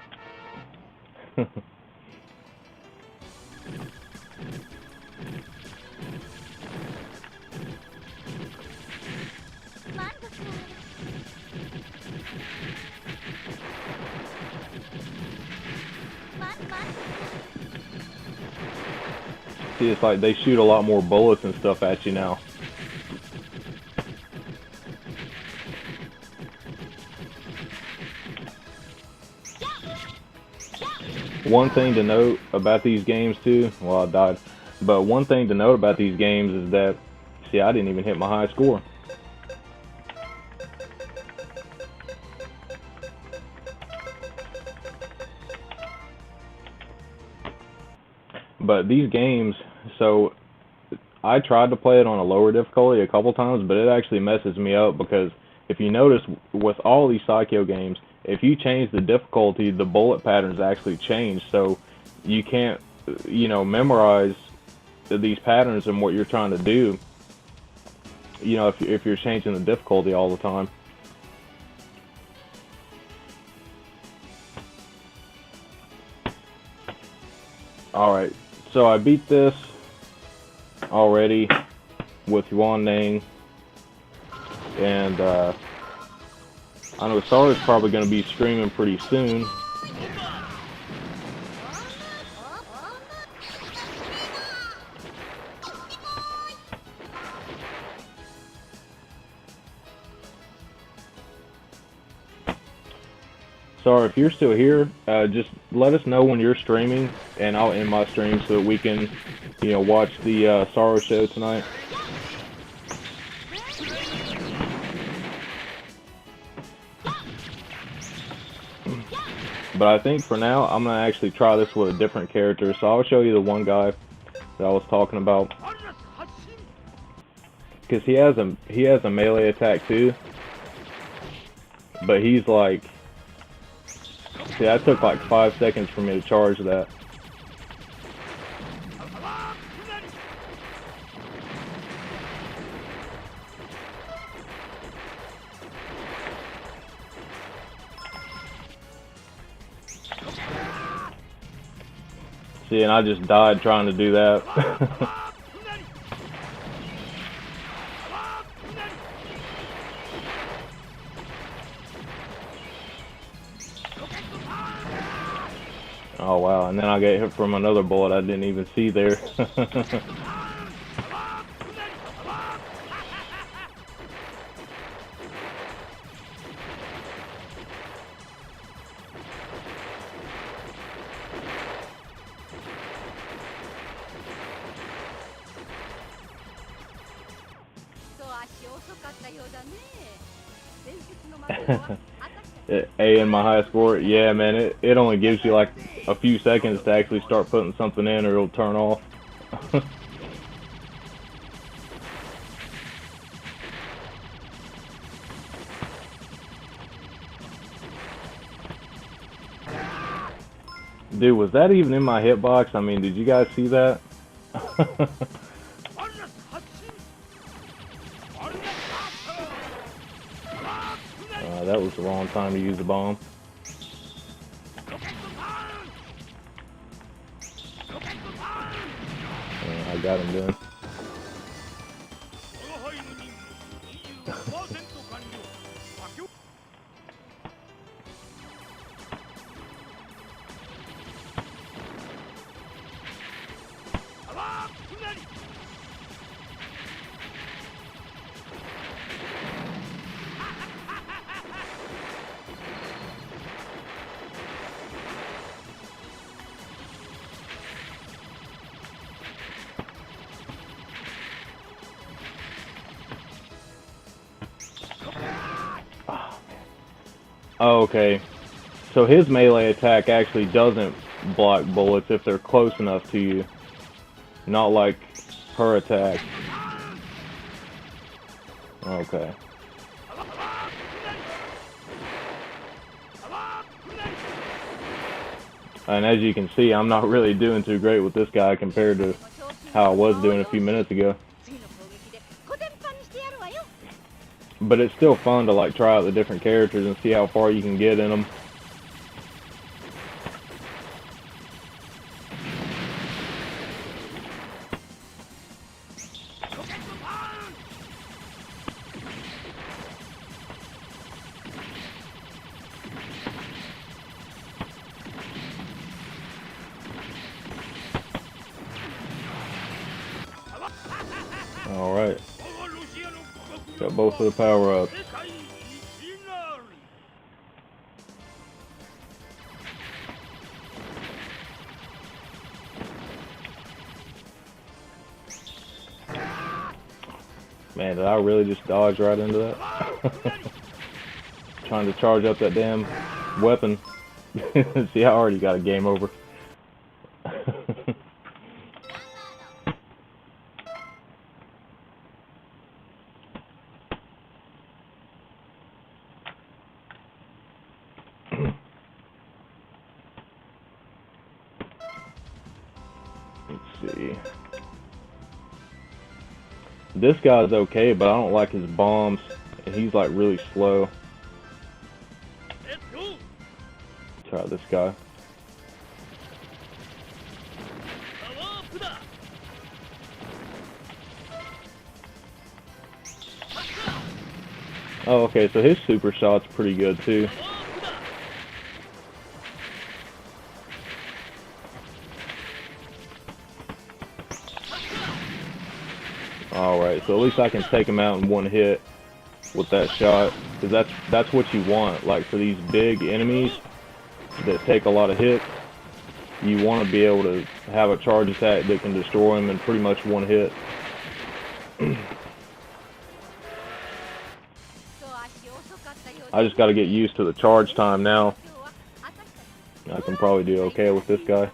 S1: See, it's like they shoot a lot more bullets and stuff at you now. One thing to note about these games too, well I died, but one thing to note about these games is that, see, I didn't even hit my high score. But these games, so I tried to play it on a lower difficulty a couple times, but it actually messes me up because if you notice with all these Psikyo games, if you change the difficulty, the bullet patterns actually change, so you can't, you know, memorize these patterns and what you're trying to do, you know, if you're changing the difficulty all the time. Alright, so I beat this already with Yuan Nang, and I know Sarah's probably going to be streaming pretty soon. Sarah, if you're still here, just let us know when you're streaming, and I'll end my stream so that we can, you know, watch the Sorrow show tonight. But I think for now, I'm going to actually try this with a different character. So I'll show you the one guy that I was talking about. Because he has a melee attack too. But he's like... See, that took like 5 seconds for me to charge that. See, and I just died trying to do that. Oh wow, and then I get hit from another bullet I didn't even see there. A in my high score. Yeah, man, it only gives you like a few seconds to actually start putting something in, or it'll turn off. Dude, was that even in my hitbox? I mean, did you guys see that? That was the wrong time to use the bomb. I got him done. Oh, okay. So his melee attack actually doesn't block bullets if they're close enough to you. Not like her attack. Okay. And as you can see, I'm not really doing too great with this guy compared to how I was doing a few minutes ago. But it's still fun to like try out the different characters and see how far you can get in them. Alright. Got both of the power-ups. Man, did I really just dodge right into that? Trying to charge up that damn weapon. See, I already got a game over. Let's see. This guy's okay, but I don't like his bombs, and he's like really slow. Try this guy. Oh, okay, so his super shot's pretty good too. Alright, so at least I can take him out in one hit with that shot, because that's what you want. Like for these big enemies that take a lot of hits, you want to be able to have a charge attack that can destroy them in pretty much one hit. I just got to get used to the charge time now. I can probably do okay with this guy.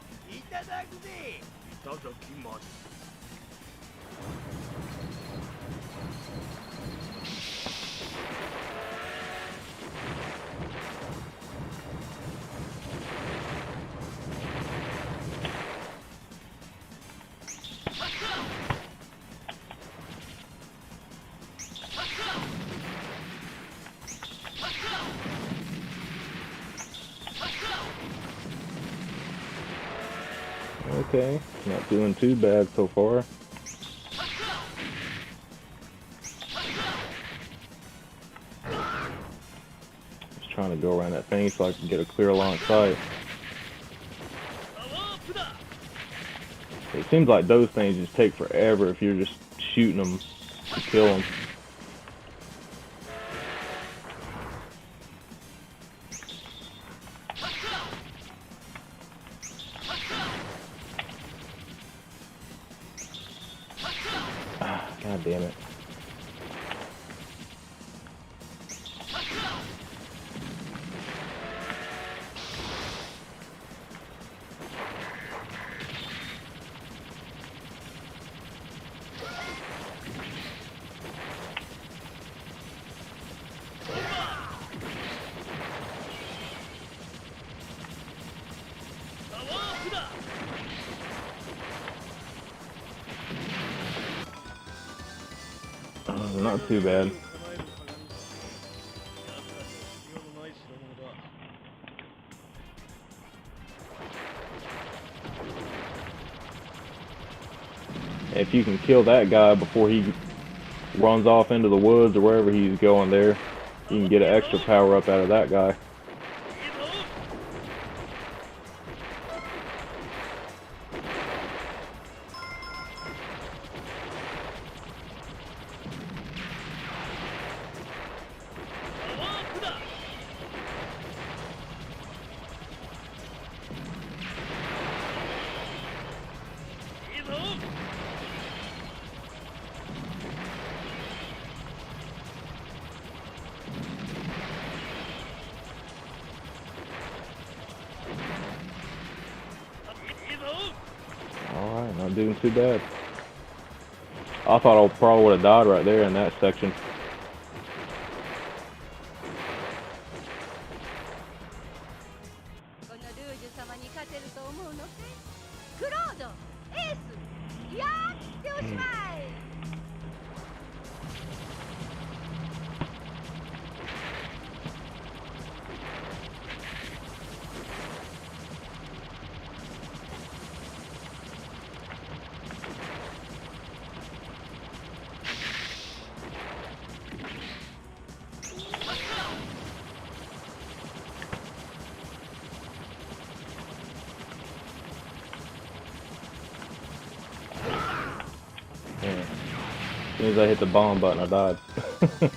S1: Okay, not doing too bad so far. Just trying to go around that thing so I can get a clear line of sight. It seems like those things just take forever if you're just shooting them to kill them. God damn it. Not too bad. If you can kill that guy before he runs off into the woods or wherever he's going there, you can get an extra power up out of that guy. Alright, not doing too bad. I thought I probably would have died right there in that section. As soon as I hit the bomb button, I died.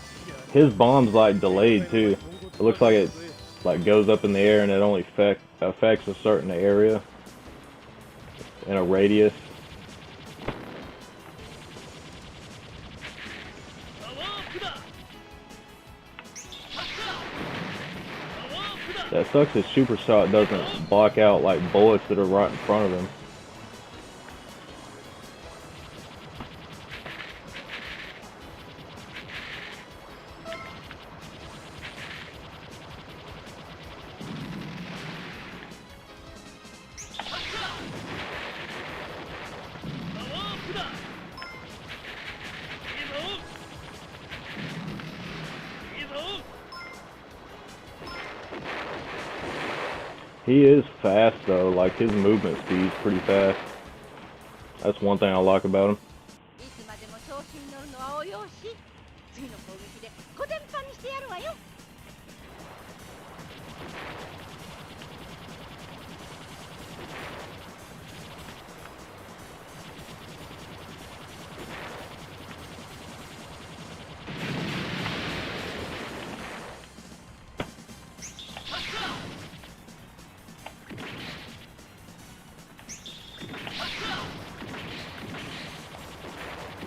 S1: His bomb's like delayed too. It looks like it goes up in the air and it only affects a certain area in a radius. That sucks. His super shot doesn't block out like bullets that are right in front of him. He is fast though, like his movement speed's pretty fast. That's one thing I like about him.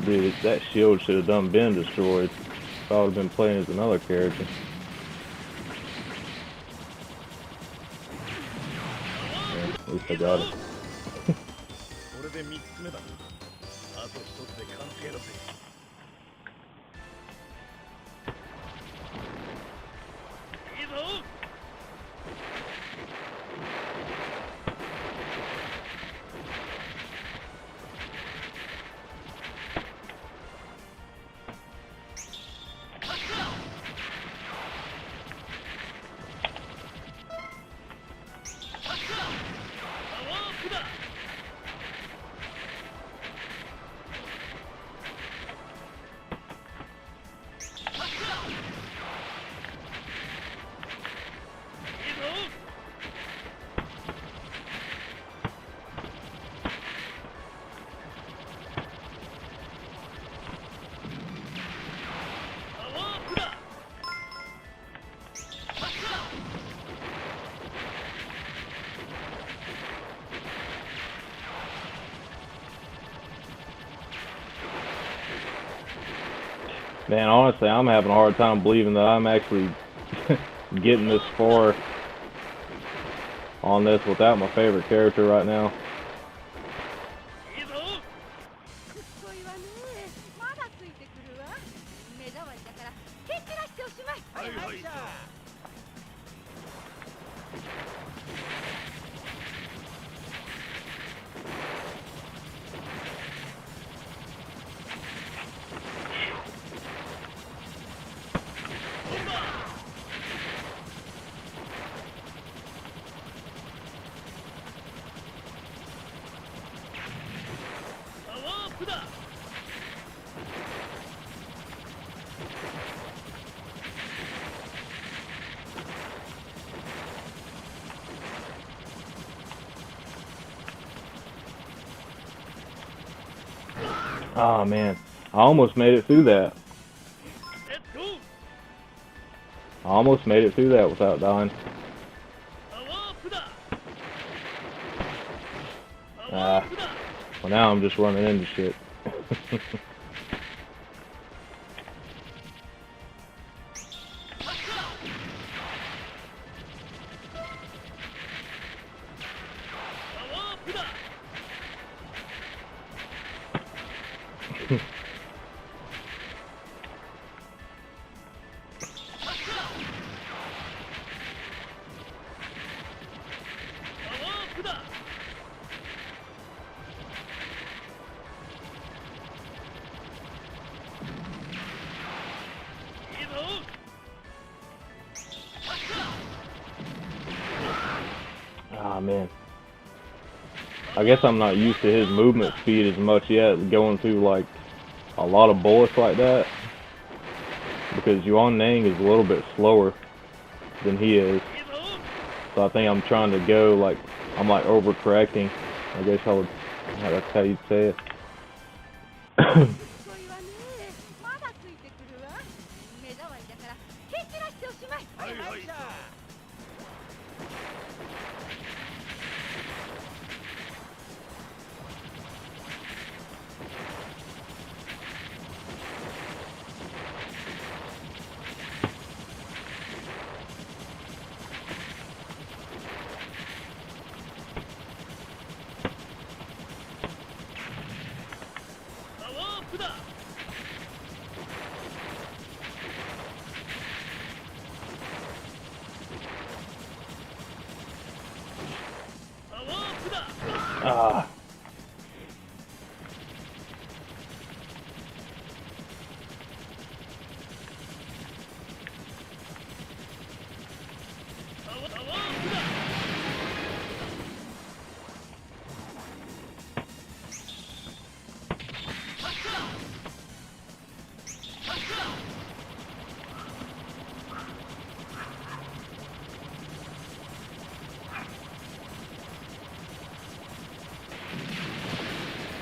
S1: Dude, that shield should have been destroyed if I would have been playing as another character. Yeah, at least I got it. Man, honestly, I'm having a hard time believing that I'm actually getting this far on this without my favorite character right now. Oh man, I almost made it through that. I almost made it through that without dying. Well now I'm just running into shit. Ah man. I guess I'm not used to his movement speed as much yet, going through like a lot of bullets like that. Because Yuan Nang is a little bit slower than he is. So I think I'm trying to go like, I'm like overcorrecting. I guess that's how you'd say it.
S2: こいはね、まだついてくるわ。目障りだから蹴散らしておしまい。はいはいさ。
S1: Ah.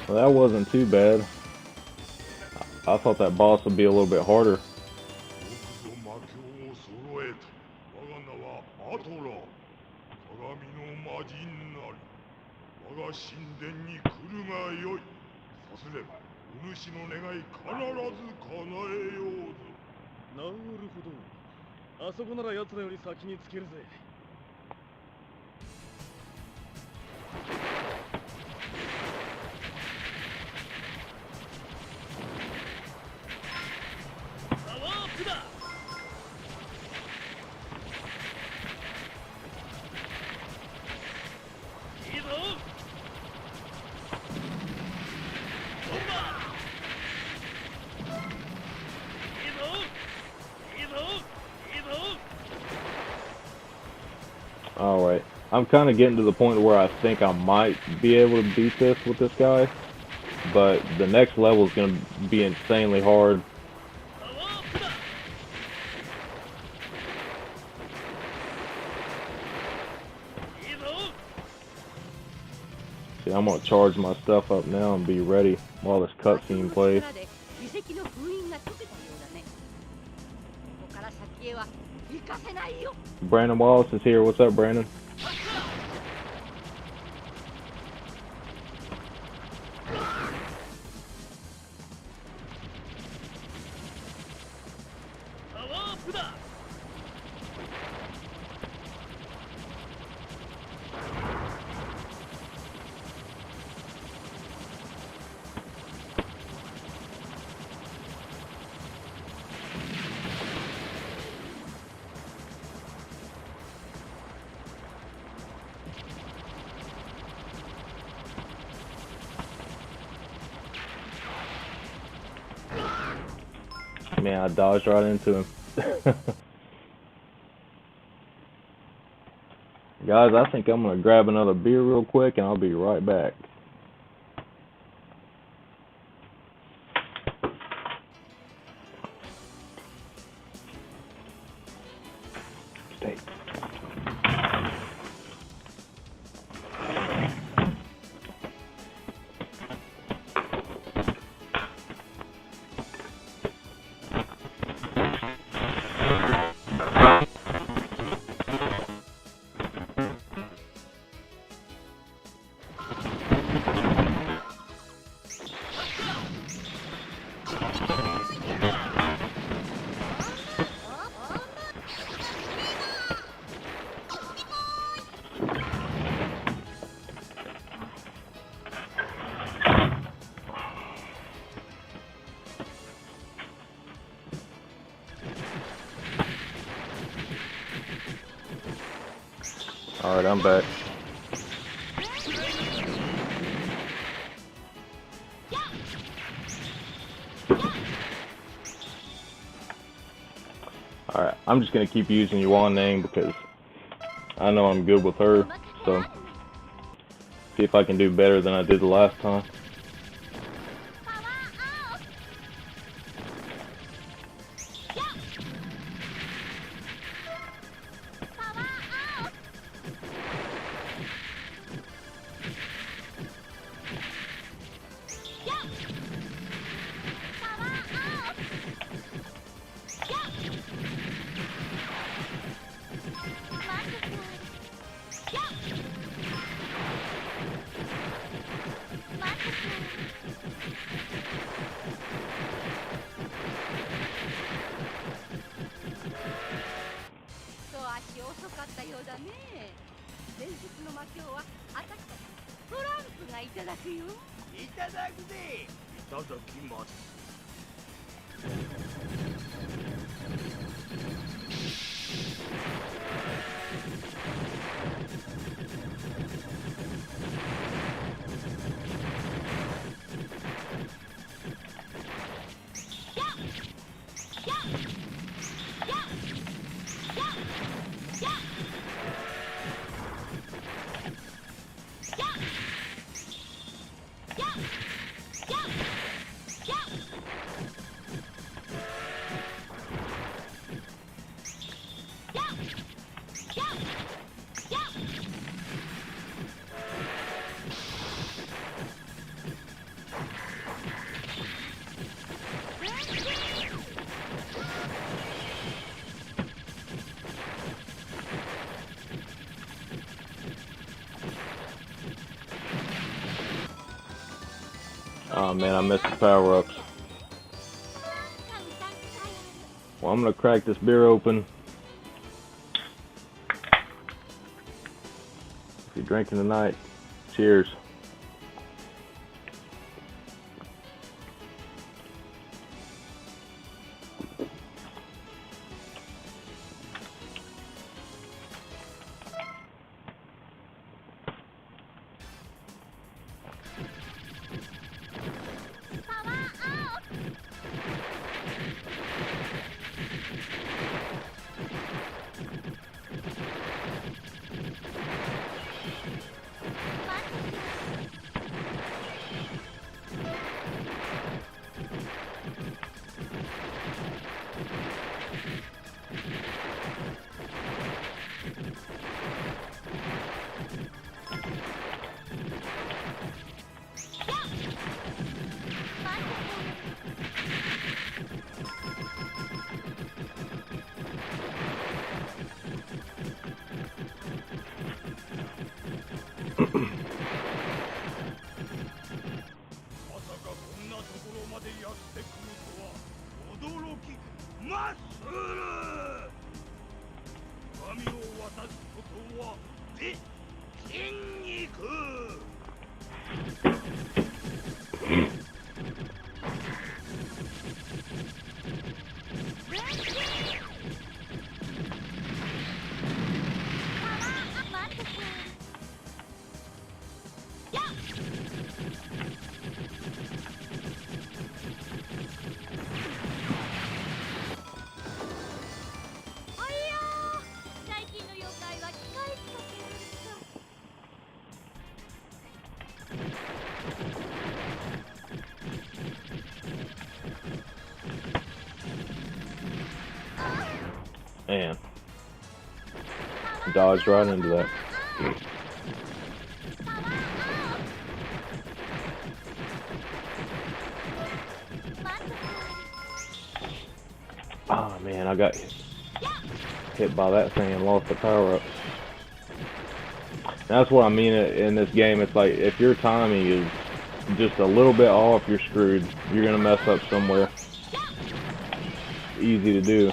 S1: Well, that wasn't too bad. I thought that boss would be a little bit harder. Alright, I'm kind of getting to the point where I think I might be able to beat this with this guy, but the next level is going to be insanely hard. See, I'm going to charge my stuff up now and be ready while this cutscene plays. Brandon Wallace is here. What's up, Brandon? Man, I dodged right into him. Guys, I think I'm going to grab another beer real quick and I'll be right back. Alright, I'm back. Alright, I'm just gonna keep using Yuan name because I know I'm good with her, so see if I can do better than I did the last time. Oh man, I missed the power-ups. Well, I'm gonna crack this beer open. If you're drinking tonight, cheers. Man, dodged right into that. Oh man, I got hit by that thing and lost the power up. That's what I mean in this game. It's like if your timing is just a little bit off, you're screwed. You're gonna mess up somewhere. Easy to do.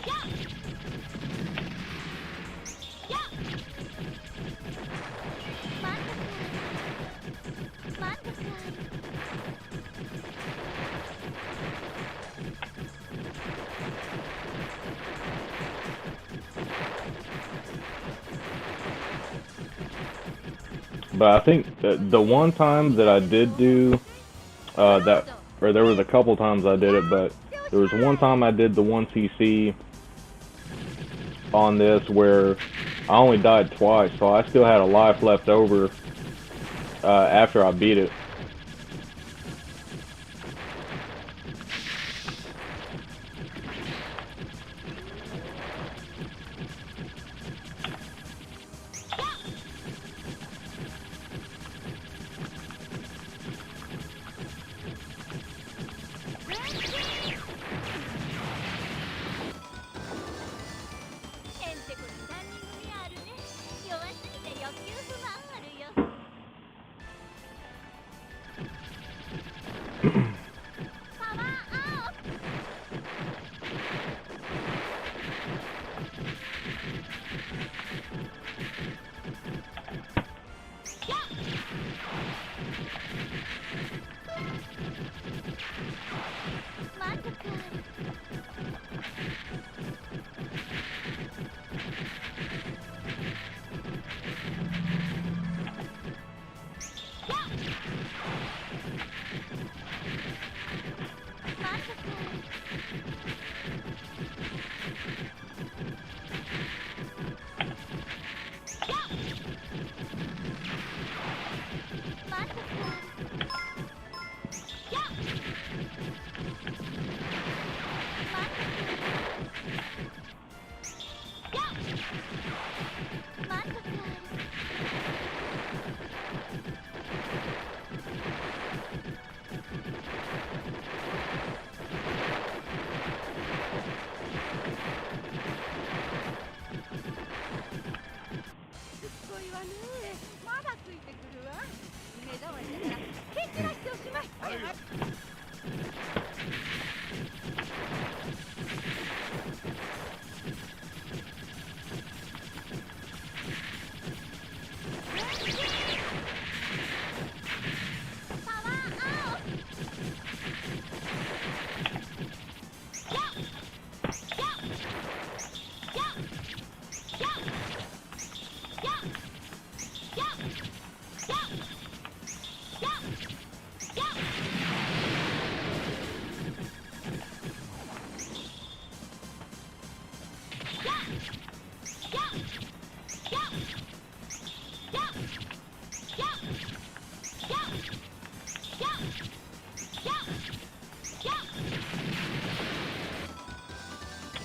S1: But I think the one time that I did do that, or there was a couple times I did it, but there was one time I did the 1cc on this where I only died twice, so I still had a life left over after I beat it.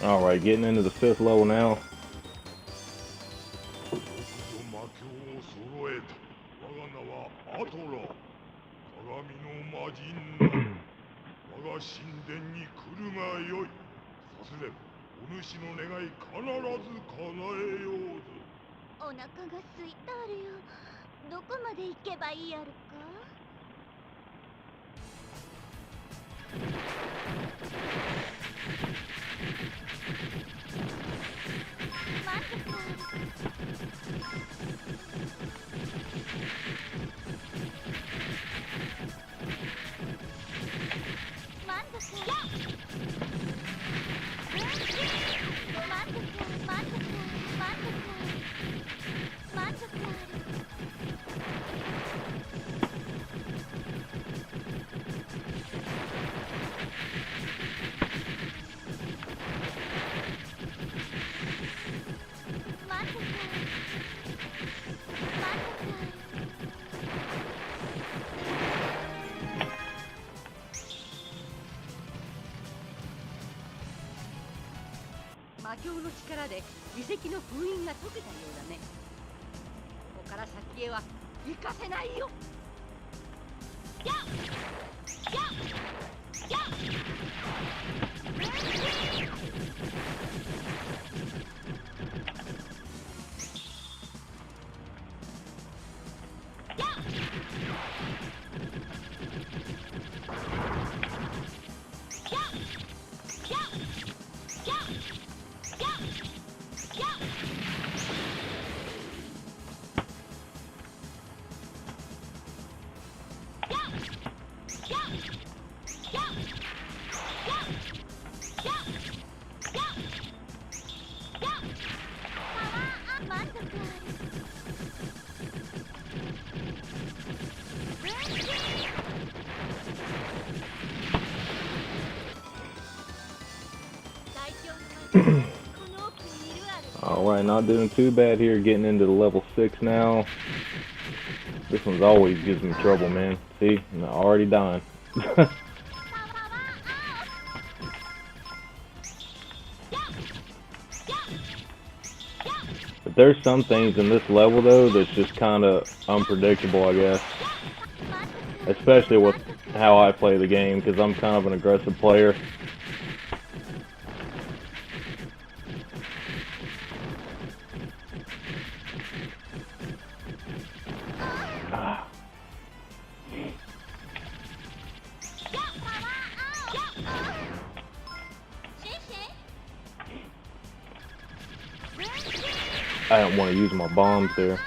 S1: Alright, getting into the 5th level now. Alright, not doing too bad here, getting into the level 6 now. This one's always gives me trouble, man. See, I'm already dying. But there's some things in this level, though, that's just kind of unpredictable, I guess. Especially with how I play the game, because I'm kind of an aggressive player. I don't want to use my bombs there.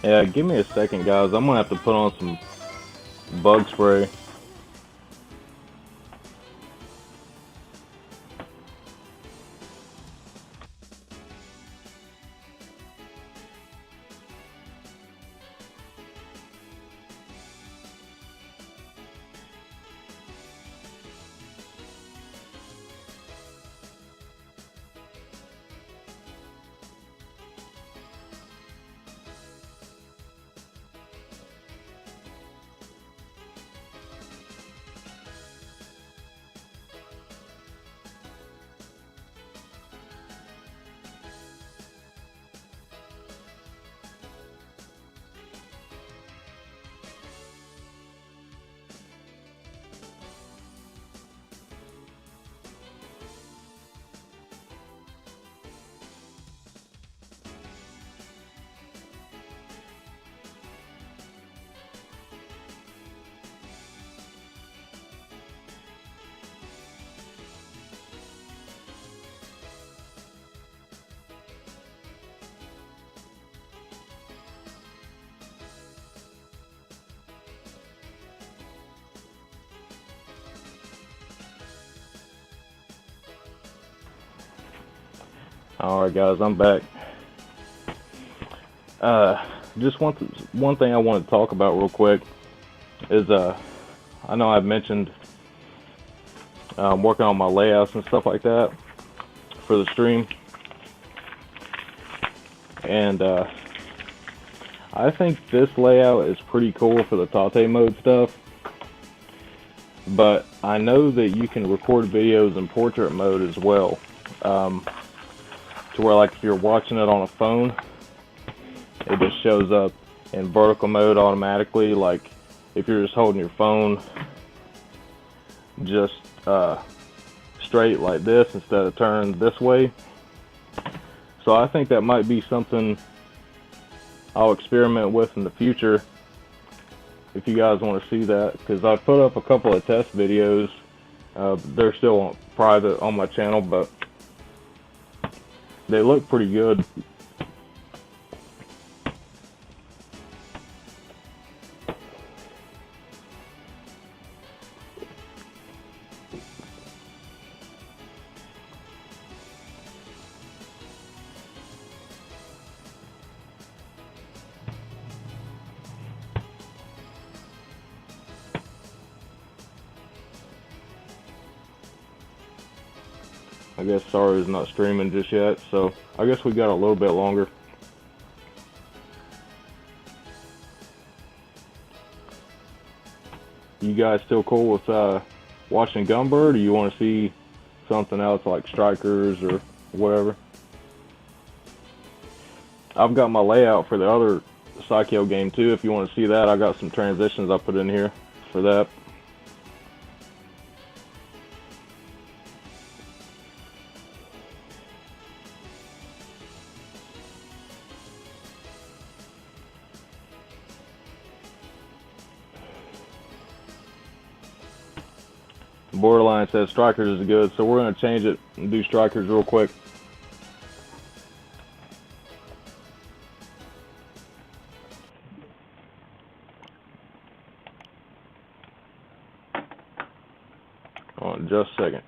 S1: Yeah, give me a second, guys. I'm gonna have to put on some bug spray. Alright, guys, I'm back. Just one thing I want to talk about real quick is I know I've mentioned working on my layouts and stuff like that for the stream, and I think this layout is pretty cool for the Tate mode stuff, but I know that you can record videos in portrait mode as well, to where, like, if you're watching it on a phone, it just shows up in vertical mode automatically, like if you're just holding your phone just straight like this instead of turned this way. So I think that might be something I'll experiment with in the future, if you guys want to see that, because I've put up a couple of test videos. They're still private on my channel, but They look pretty good. I guess Sorry is not streaming just yet, so I guess we got a little bit longer. You guys still cool with watching Gunbird, or you want to see something else like Strikers or whatever? I've got my layout for the other Psikyo game too. If you want to see that, I got some transitions I put in here for that. Borderline says Strikers is good, so we're going to change it and do Strikers real quick. Hold on just a second.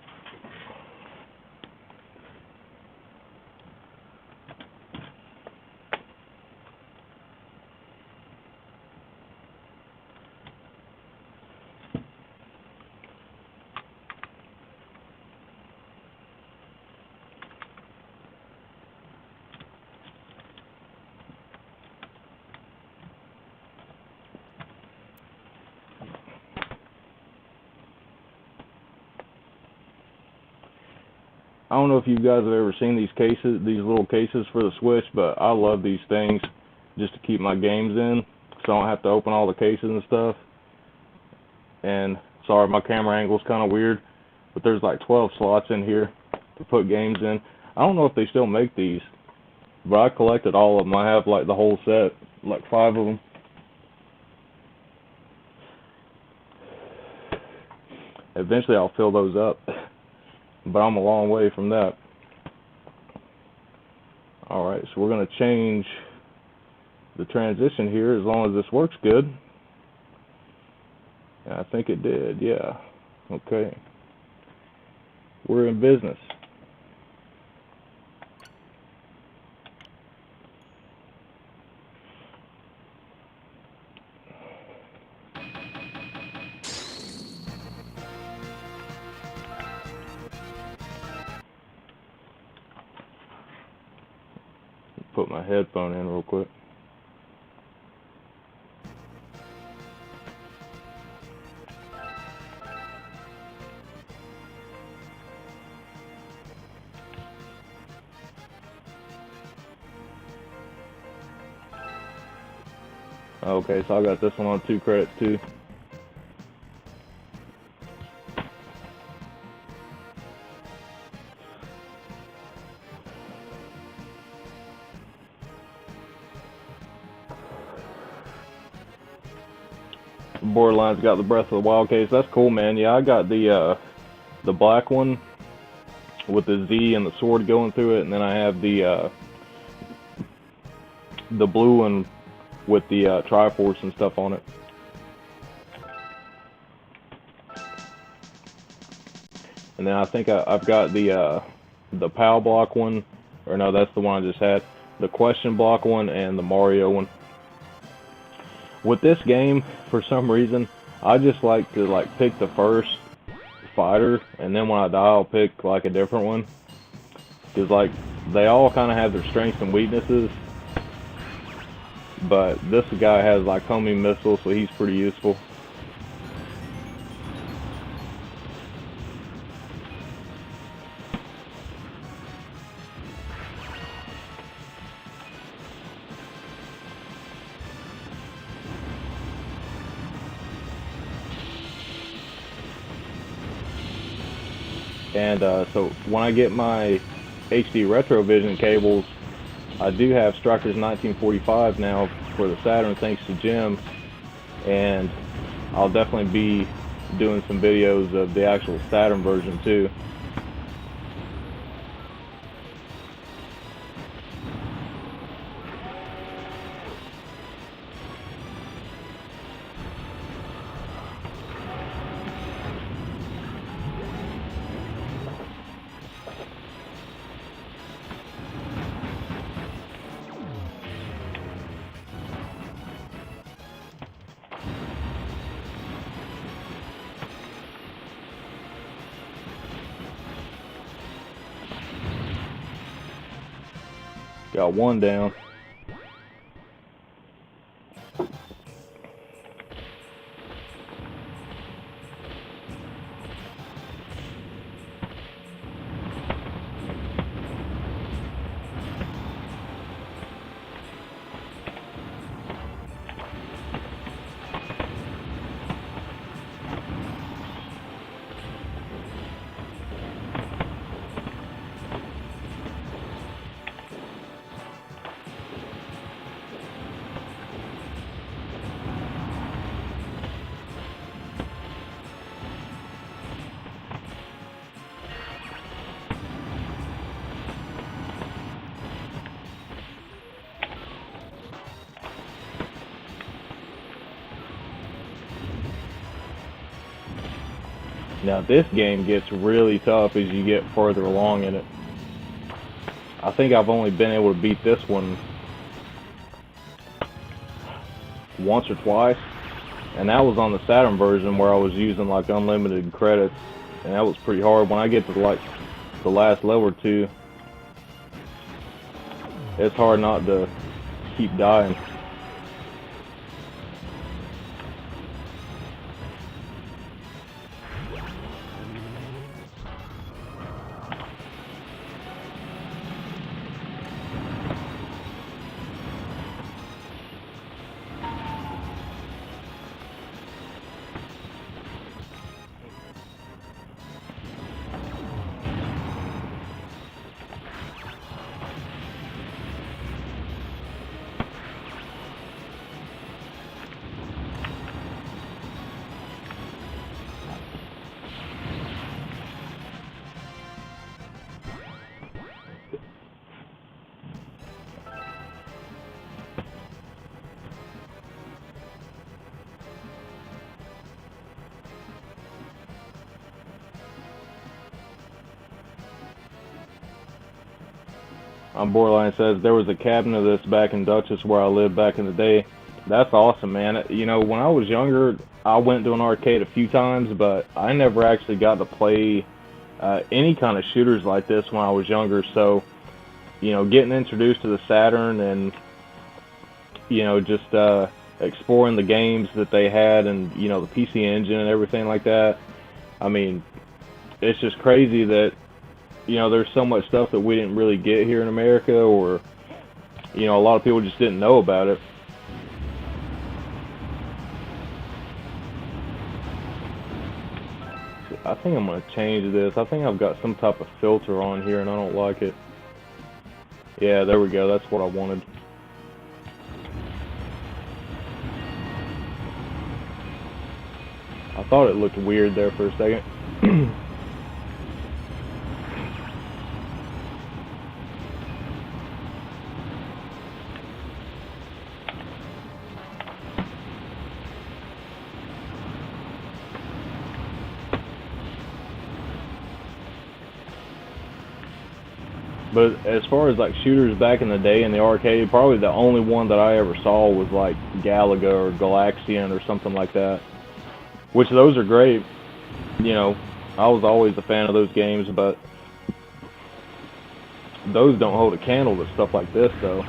S1: I don't know if you guys have ever seen these cases, these little cases for the Switch, but I love these things just to keep my games in, so I don't have to open all the cases and stuff. And sorry, my camera angle is kind of weird, but there's like 12 slots in here to put games in. I don't know if they still make these, but I collected all of them. I have like the whole set, like 5 of them. Eventually I'll fill those up. But I'm a long way from that. Alright, so we're going to change the transition here as long as this works good. And I think it did, yeah. Okay. We're in business. Put my headphone in real quick. Okay, so I got this one on 2 credits too. Borderline's got the Breath of the Wild case. That's cool, man. Yeah, I got the black one with the Z and the sword going through it, and then I have the blue one with the Triforce and stuff on it. And then I think I've got the POW block one, or no, that's the one I just had. The question block one and the Mario one. With this game, for some reason, I just like to pick the first fighter, and then when I die, I'll pick like a different one. Because like they all kind of have their strengths and weaknesses, but this guy has like homing missiles, so he's pretty useful. And so when I get my HD Retrovision cables, I do have Strikers 1945 now for the Saturn, thanks to Jim, and I'll definitely be doing some videos of the actual Saturn version too. Got one down. Now this game gets really tough as you get further along in it. I think I've only been able to beat this one once or twice, and that was on the Saturn version where I was using like unlimited credits, and that was pretty hard. When I get to like the last level or two, it's hard not to keep dying. Borderline says there was a cabin of this back in Dutchess where I lived back in the day. That's awesome, man. You know, when I was younger, I went to an arcade a few times, but I never actually got to play any kind of shooters like this when I was younger. So, you know, getting introduced to the Saturn and, you know, just exploring the games that they had and, you know, the PC Engine and everything like that. I mean, it's just crazy that, you know, there's so much stuff that we didn't really get here in America, or, you know, a lot of people just didn't know about it. I think I'm going to change this. I think I've got some type of filter on here and I don't like it. Yeah, there we go. That's what I wanted. I thought it looked weird there for a second. But as far as like shooters back in the day in the arcade, probably the only one that I ever saw was like Galaga or Galaxian or something like that. Which those are great. You know, I was always a fan of those games, but those don't hold a candle to stuff like this though.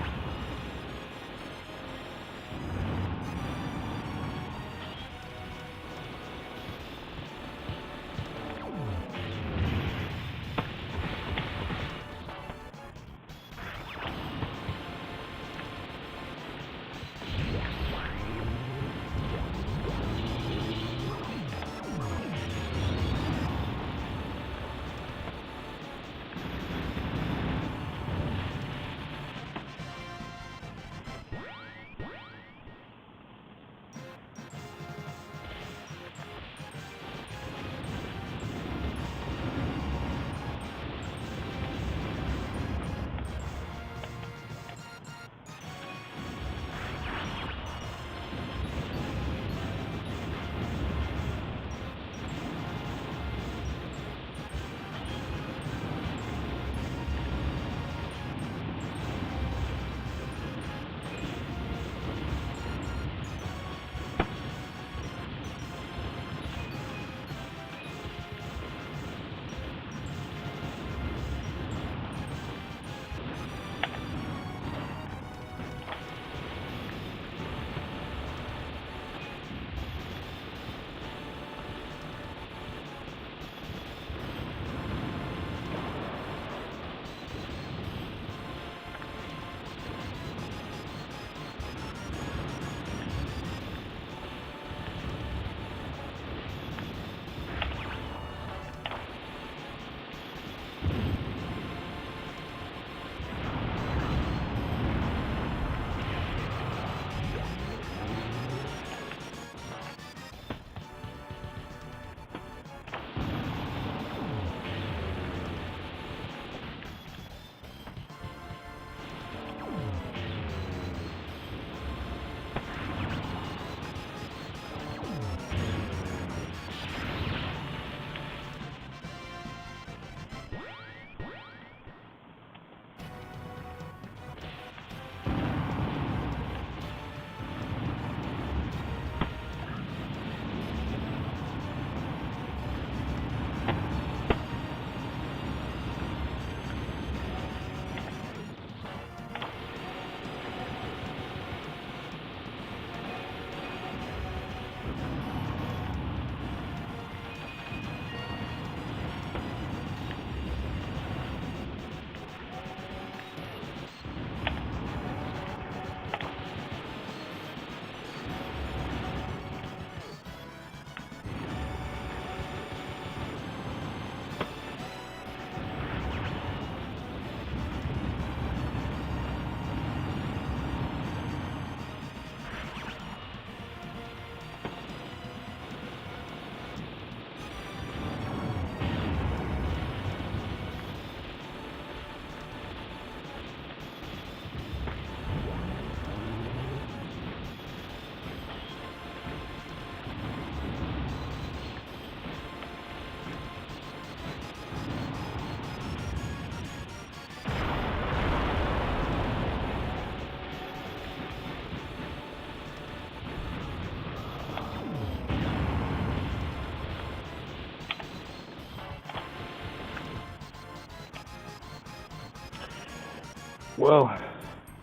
S1: Well,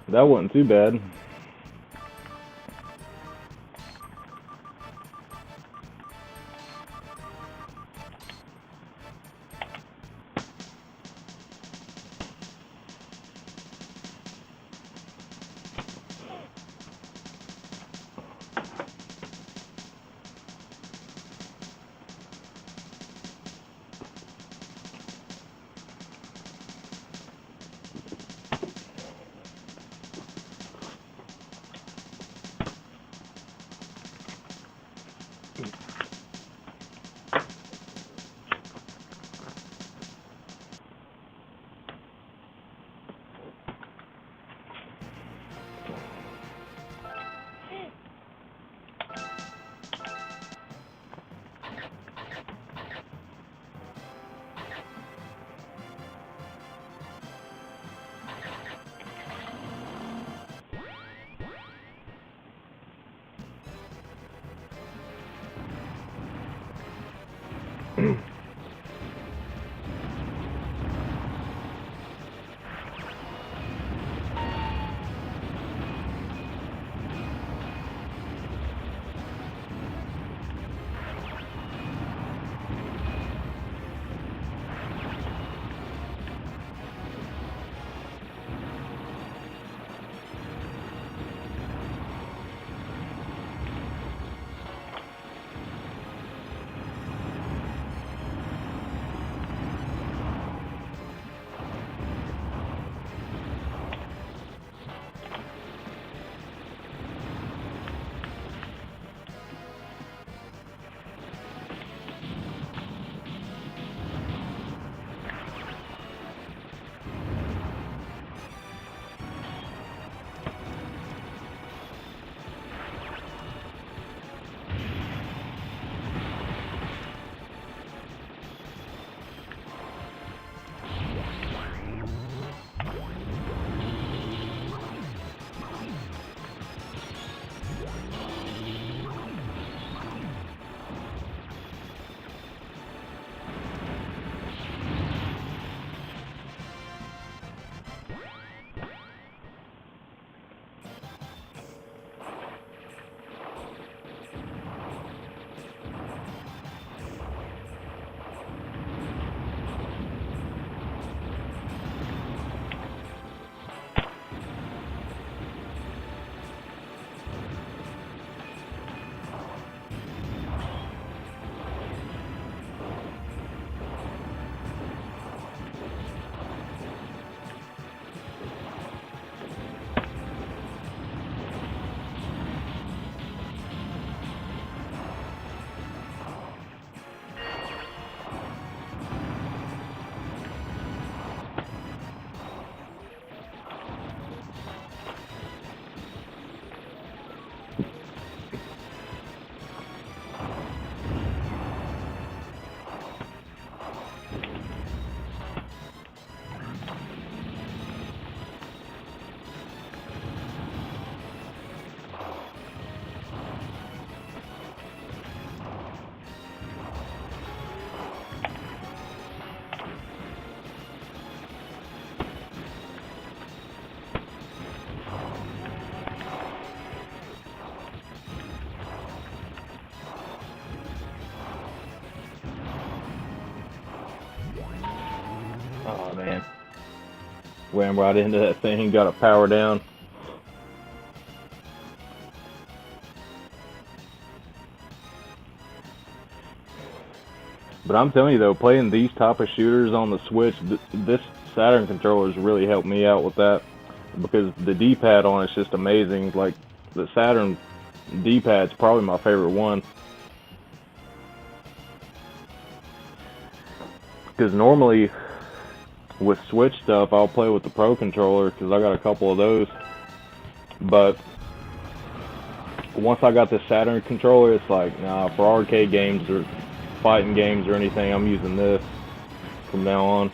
S1: that wasn't too bad. Oh man, ran right into that thing, got it power down. But I'm telling you though, playing these type of shooters on the Switch, this Saturn controller has really helped me out with that, because the D-pad on it's just amazing. Like the Saturn D-pad's probably my favorite one, because normally with Switch stuff I'll play with the Pro controller because I got a couple of those, but once I got this Saturn controller, it's like, nah, for arcade games or fighting games or anything, I'm using this from now on.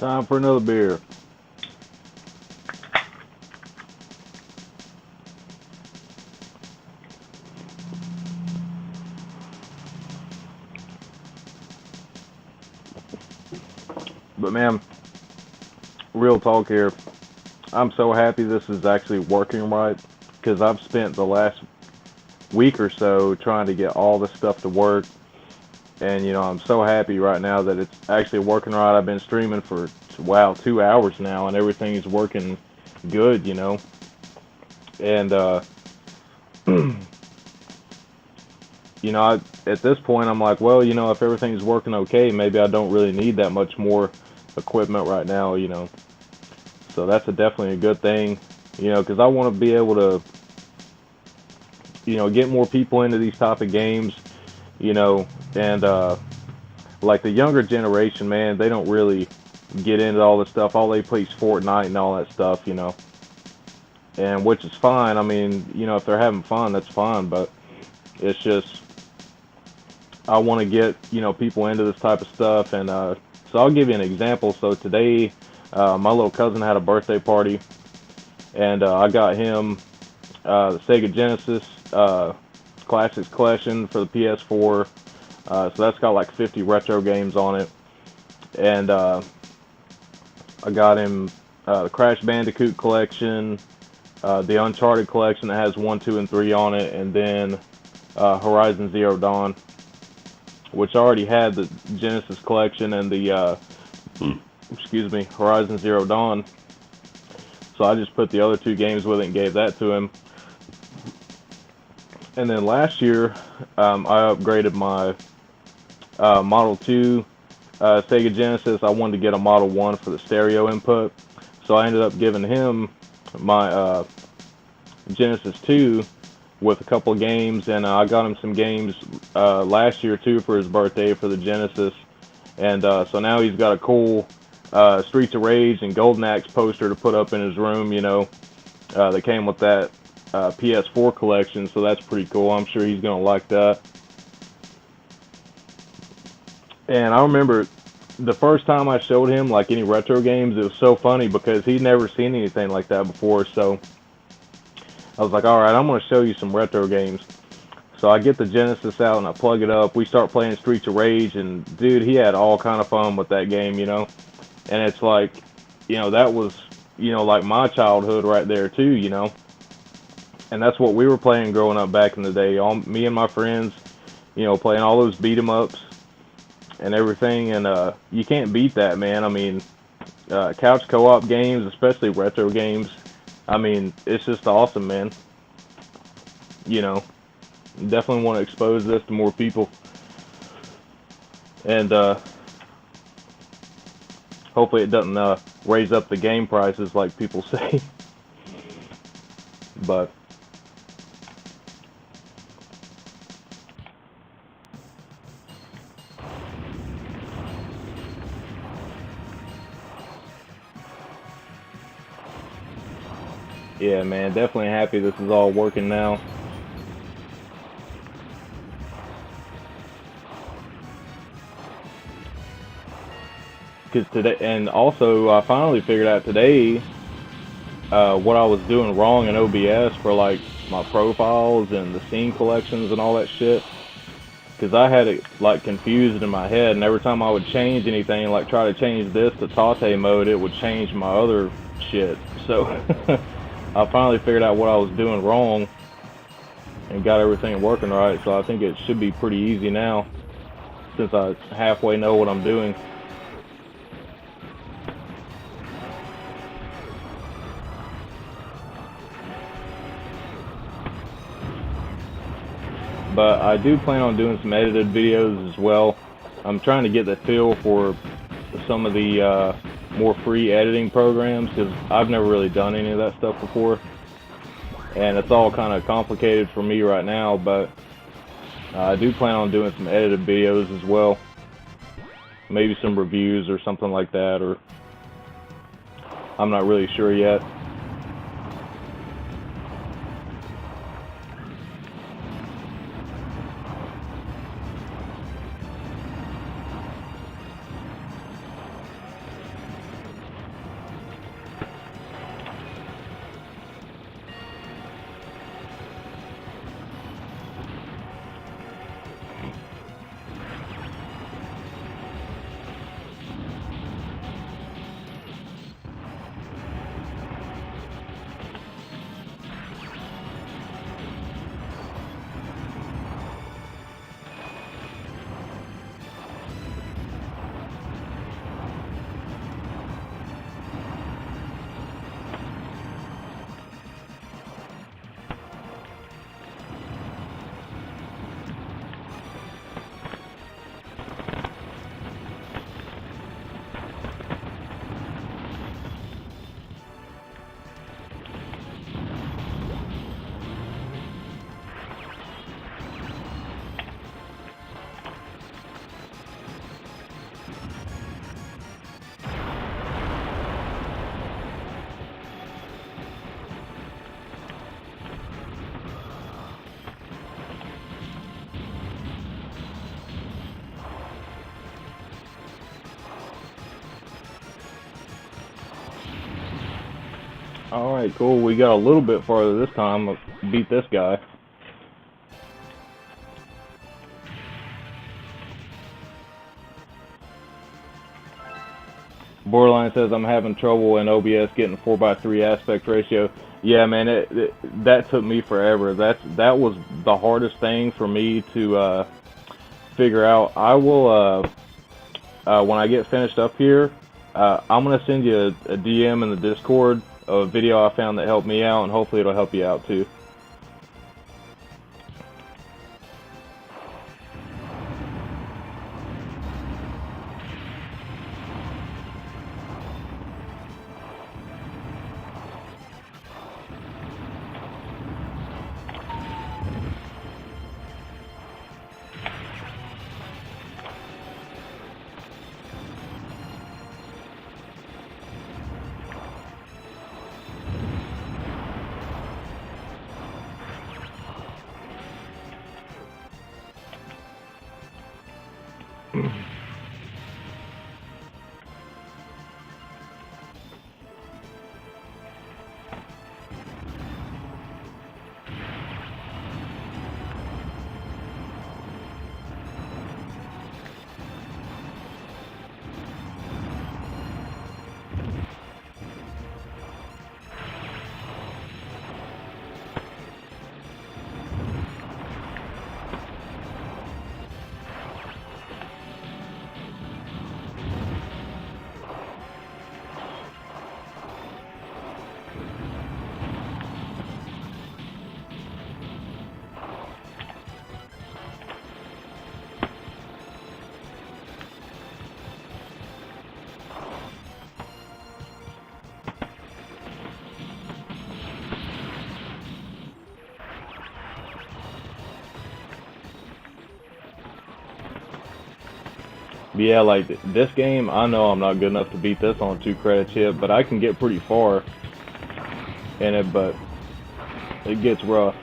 S1: Time for another beer. But man, real talk here. I'm so happy this is actually working right, because I've spent the last week or so trying to get all this stuff to work. And, you know, I'm so happy right now that it's actually working right. I've been streaming for, wow, 2 hours now, and everything is working good, you know. And, you know, at this point, I'm like, well, you know, if everything's working okay, maybe I don't really need that much more equipment right now, you know. So that's definitely a good thing, you know, because I want to be able to, you know, get more people into these type of games, you know, and like the younger generation, man, they don't really get into all this stuff. All they play is Fortnite and all that stuff, you know, and which is fine. I mean, you know, if they're having fun, that's fine, but it's just, I want to get, you know, people into this type of stuff. And so I'll give you an example. So today, my little cousin had a birthday party, and I got him the Sega Genesis Classics Collection for the PS4. So that's got like 50 retro games on it. And I got him the Crash Bandicoot Collection, the Uncharted Collection that has 1, 2, and 3 on it, and then Horizon Zero Dawn, which I already had the Genesis Collection and the excuse me, Horizon Zero Dawn. So I just put the other 2 games with it and gave that to him. And then last year, I upgraded my Model 2 Sega Genesis. I wanted to get a Model 1 for the stereo input. So I ended up giving him my Genesis 2 with a couple of games. And I got him some games last year, too, for his birthday for the Genesis. And so now he's got a cool Streets of Rage and Golden Axe poster to put up in his room, you know, that came with that PS4 collection, so that's pretty cool. I'm sure he's going to like that. And I remember the first time I showed him, like, any retro games, it was so funny because he'd never seen anything like that before, so I was like, alright, I'm going to show you some retro games. So I get the Genesis out and I plug it up. We start playing Streets of Rage, and dude, he had all kind of fun with that game, you know. And it's like, you know, that was, you know, like my childhood right there too, you know. And that's what we were playing growing up back in the day. All me and my friends, you know, playing all those beat 'em ups and everything. And you can't beat that, man. I mean, couch co-op games, especially retro games. I mean, it's just awesome, man. You know, definitely want to expose this to more people. And hopefully it doesn't raise up the game prices like people say. But yeah, man, definitely happy this is all working now. Because today, and also I finally figured out today what I was doing wrong in OBS for like my profiles and the scene collections and all that shit. Because I had it like confused in my head, and every time I would change anything, like try to change this to Tate mode, it would change my other shit. So I finally figured out what I was doing wrong and got everything working right. So I think it should be pretty easy now, since I halfway know what I'm doing. But I do plan on doing some edited videos as well. I'm trying to get the feel for some of the more free editing programs, because I've never really done any of that stuff before. And it's all kind of complicated for me right now, but I do plan on doing some edited videos as well. Maybe some reviews or something like that, or I'm not really sure yet. Alright, cool. We got a little bit farther this time. Beat this guy. Borderline says I'm having trouble in OBS getting 4:3 aspect ratio. Yeah, man, that took me forever. That was the hardest thing for me to figure out. I will when I get finished up here, I'm gonna send you a DM in the Discord of a video I found that helped me out, and hopefully it'll help you out too. Yeah, like this game, I know I'm not good enough to beat this on 2 credits yet, but I can get pretty far in it, but it gets rough.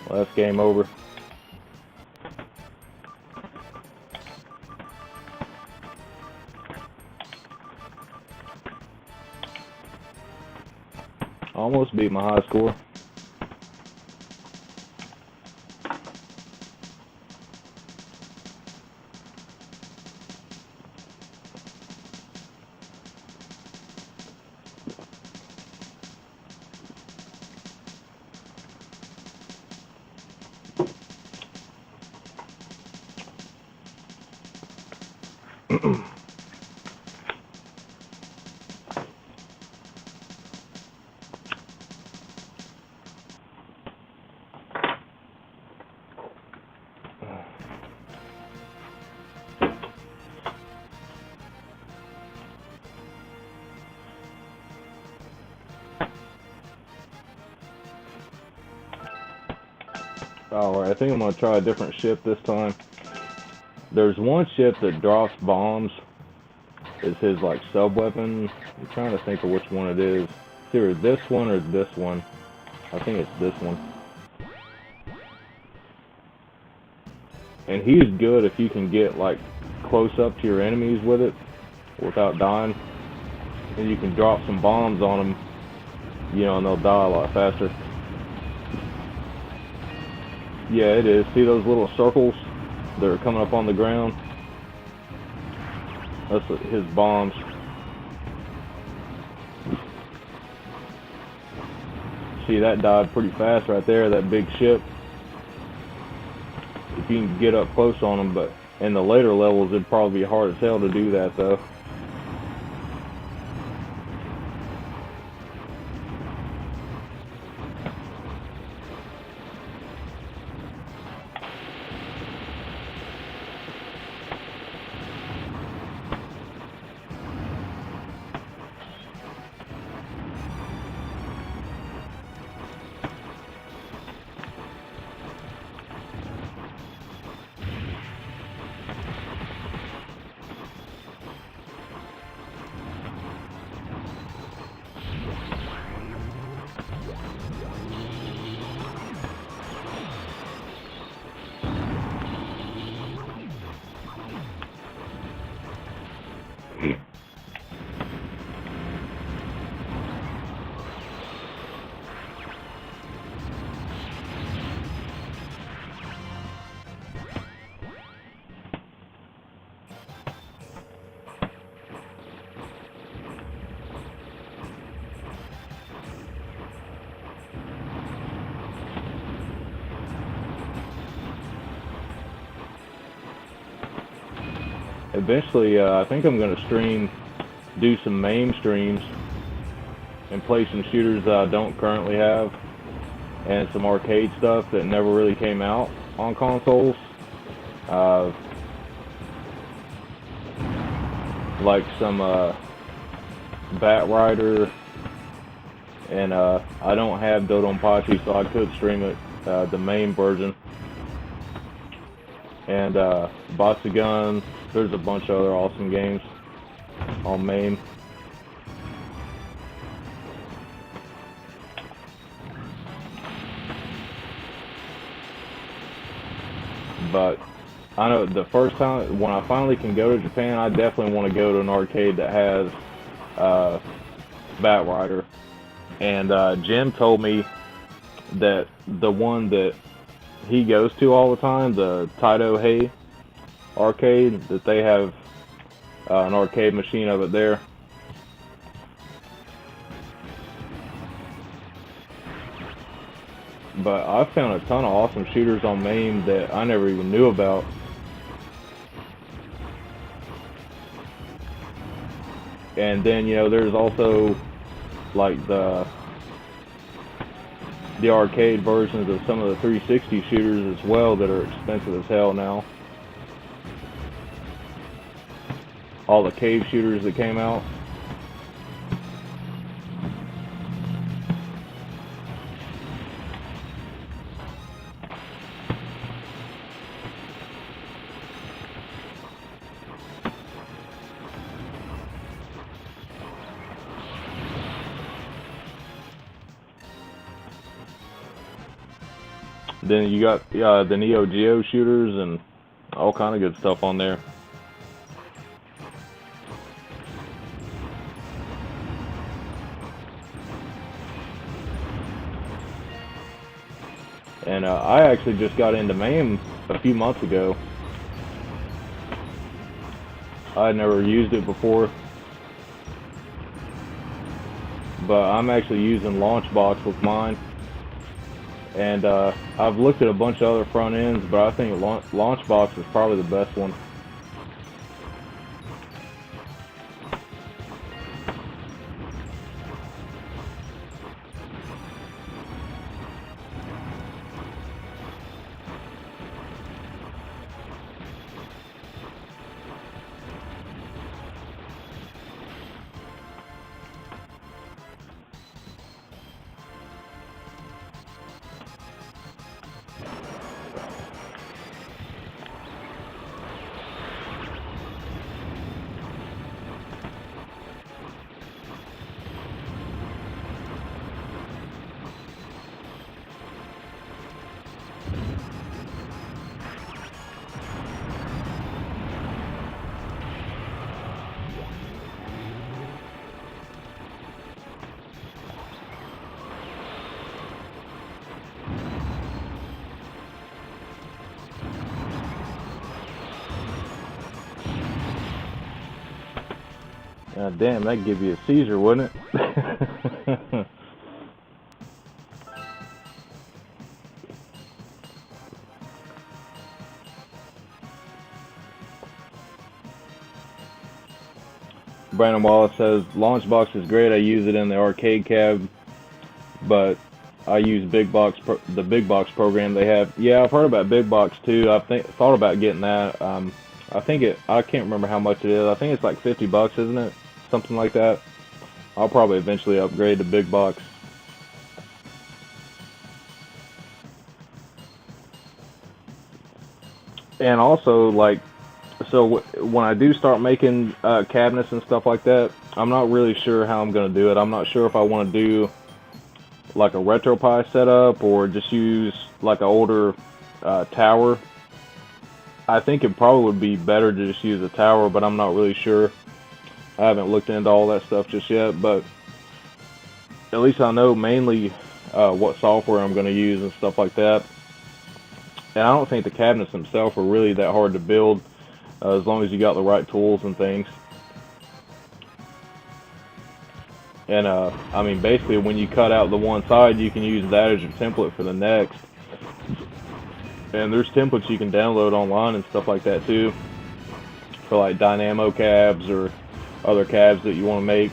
S1: Well, that's game over. Almost beat my high score. Alright, I think I'm going to try a different ship this time. There's one ship that drops bombs. It's his, like, sub-weapon. I'm trying to think of which one it is. It's either this one or this one. I think it's this one. And he's good if you can get, like, close up to your enemies with it without dying. And you can drop some bombs on them, you know, and they'll die a lot faster. Yeah, it is. See those little circles that are coming up on the ground? That's his bombs. See, that died pretty fast right there, that big ship. If you can get up close on them, but in the later levels, it'd probably be hard as hell to do that, though. eventually, I think I'm going to do some MAME streams, and play some shooters that I don't currently have, and some arcade stuff that never really came out on consoles. Like some Bat Rider, and I don't have Dodonpachi, so I could stream it, the MAME version. And Batsugun, there's a bunch of other awesome games on MAME. But I know the first time, when I finally can go to Japan, I definitely want to go to an arcade that has Bat Rider. And Jim told me that the one that he goes to all the time, the Taito Hei arcade, that they have an arcade machine of it there. But I found a ton of awesome shooters on MAME that I never even knew about. And then, you know, there's also like the arcade versions of some of the 360 shooters as well that are expensive as hell now. All the cave shooters that came out. Then you got the Neo Geo shooters and all kind of good stuff on there. And I actually just got into MAME a few months ago. I had never used it before, but I'm actually using Launchbox with mine. And I've looked at a bunch of other front ends, but I think Launchbox is probably the best one. God damn, that'd give you a seizure, wouldn't it? Brandon Wallace says, Launchbox is great, I use it in the arcade cab, but I use the Big Box program they have. Yeah, I've heard about Big Box too. I thought about getting that. I can't remember how much it is. I think it's like $50, isn't it? Something like that. I'll probably eventually upgrade to Big Box. And also, like, so when I do start making cabinets and stuff like that, I'm not really sure how I'm going to do it. I'm not sure if I want to do like a RetroPie setup or just use like an older tower. I think it probably would be better to just use a tower, but I'm not really sure. I haven't looked into all that stuff just yet, but at least I know mainly what software I'm going to use and stuff like that. And I don't think the cabinets themselves are really that hard to build, as long as you got the right tools and things. And I mean, basically when you cut out the one side, you can use that as your template for the next. And there's templates you can download online and stuff like that too. for like dynamo cabs or other cabs that you want to make.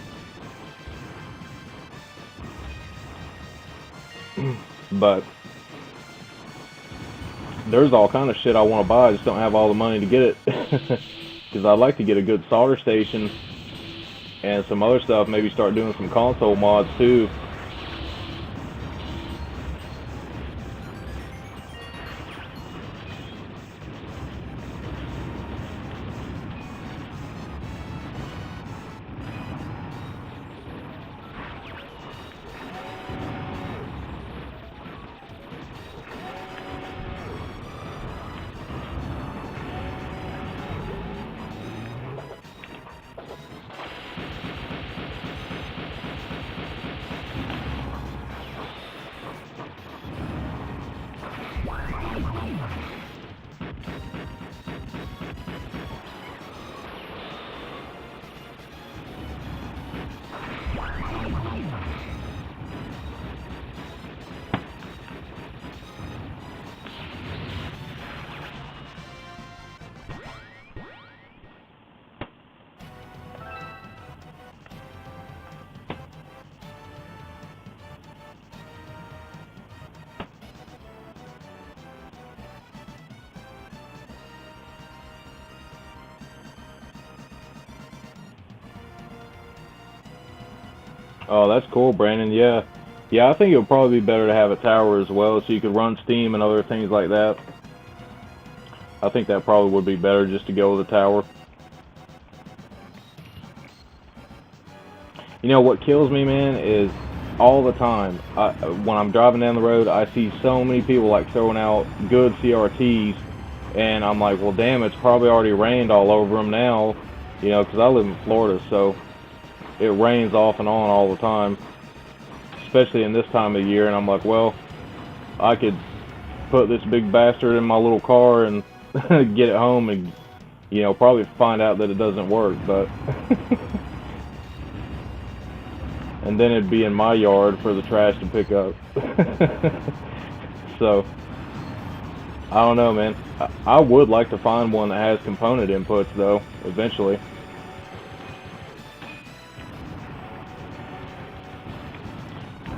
S1: But there's all kind of shit I want to buy. I just don't have all the money to get it. Because I'd like to get a good solder station and some other stuff. Maybe start doing some console mods too. Oh, that's cool, Brandon. Yeah. Yeah, I think it would probably be better to have a tower as well so you could run Steam and other things like that. I think that probably would be better just to go with a tower. You know what kills me, man, is all the time, when I'm driving down the road, I see so many people like throwing out good CRTs, and I'm like, well, damn, it's probably already rained all over them now, you know, because I live in Florida, so it rains off and on all the time, especially in this time of year, and I'm like, well, I could put this big bastard in my little car and get it home and, you know, probably find out that it doesn't work, but and then it'd be in my yard for the trash to pick up. So I don't know, man. I would like to find one that has component inputs though, eventually.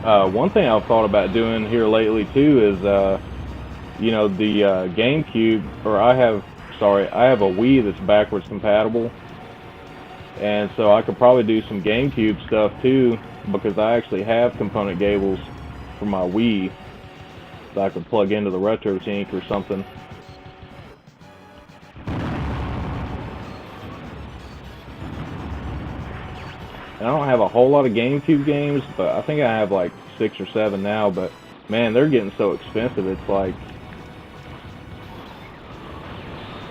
S1: One thing I've thought about doing here lately too is, you know, the GameCube, or I have a Wii that's backwards compatible, and so I could probably do some GameCube stuff too, because I actually have component cables for my Wii that I could plug into the RetroTink or something. And I don't have a whole lot of GameCube games, but I think I have like 6 or 7 now, but man, they're getting so expensive, it's like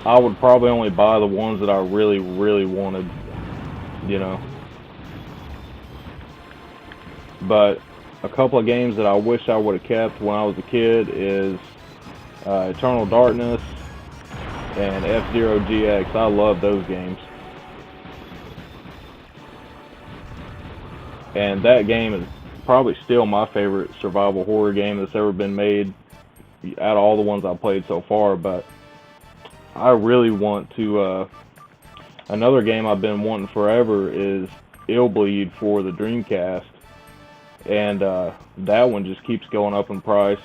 S1: I would probably only buy the ones that I really, really wanted, you know. But a couple of games that I wish I would have kept when I was a kid is Eternal Darkness and F-Zero GX. I love those games. And that game is probably still my favorite survival horror game that's ever been made out of all the ones I've played so far. But I really want to, another game I've been wanting forever is Illbleed for the Dreamcast. And that one just keeps going up in price.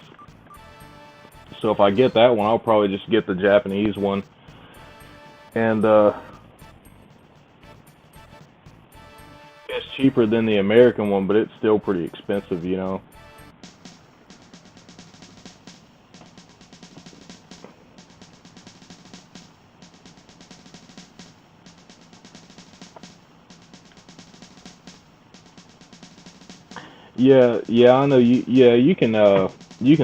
S1: So if I get that one, I'll probably just get the Japanese one. And it's cheaper than the American one, but it's still pretty expensive, you know. Yeah, I know you can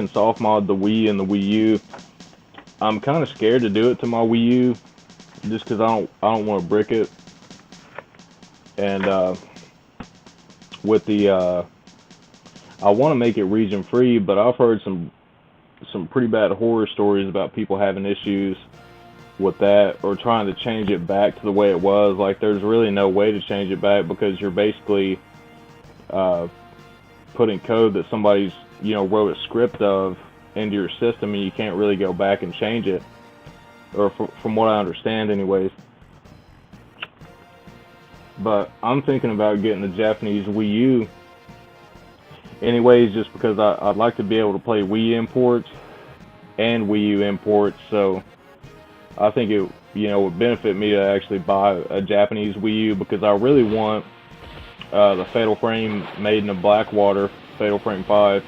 S1: soft mod the Wii and the Wii U. I'm kind of scared to do it to my Wii U, just because I don't want to brick it. And with the I want to make it region free, but I've heard some pretty bad horror stories about people having issues with that, or trying to change it back to the way it was. Like, there's really no way to change it back, because you're basically putting code that somebody's, you know, wrote a script of into your system, and you can't really go back and change it, or from what I understand anyways. but I'm thinking about getting the Japanese Wii U anyways, just because I'd like to be able to play Wii imports and Wii U imports. So I think it, would benefit me to actually buy a Japanese Wii U, because I really want the Fatal Frame Maiden of Blackwater, Fatal Frame 5,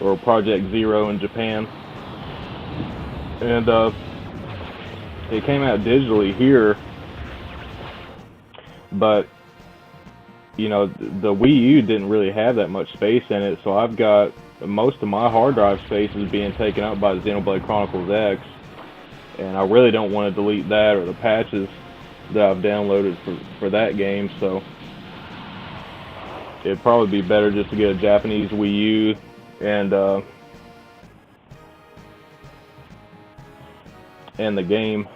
S1: or Project Zero in Japan. And it came out digitally here, but the Wii U didn't really have that much space in it, so I've got most of my hard drive space is being taken up by Xenoblade Chronicles X, and I really don't want to delete that or the patches that I've downloaded for that game. So it'd probably be better just to get a Japanese Wii U and the game.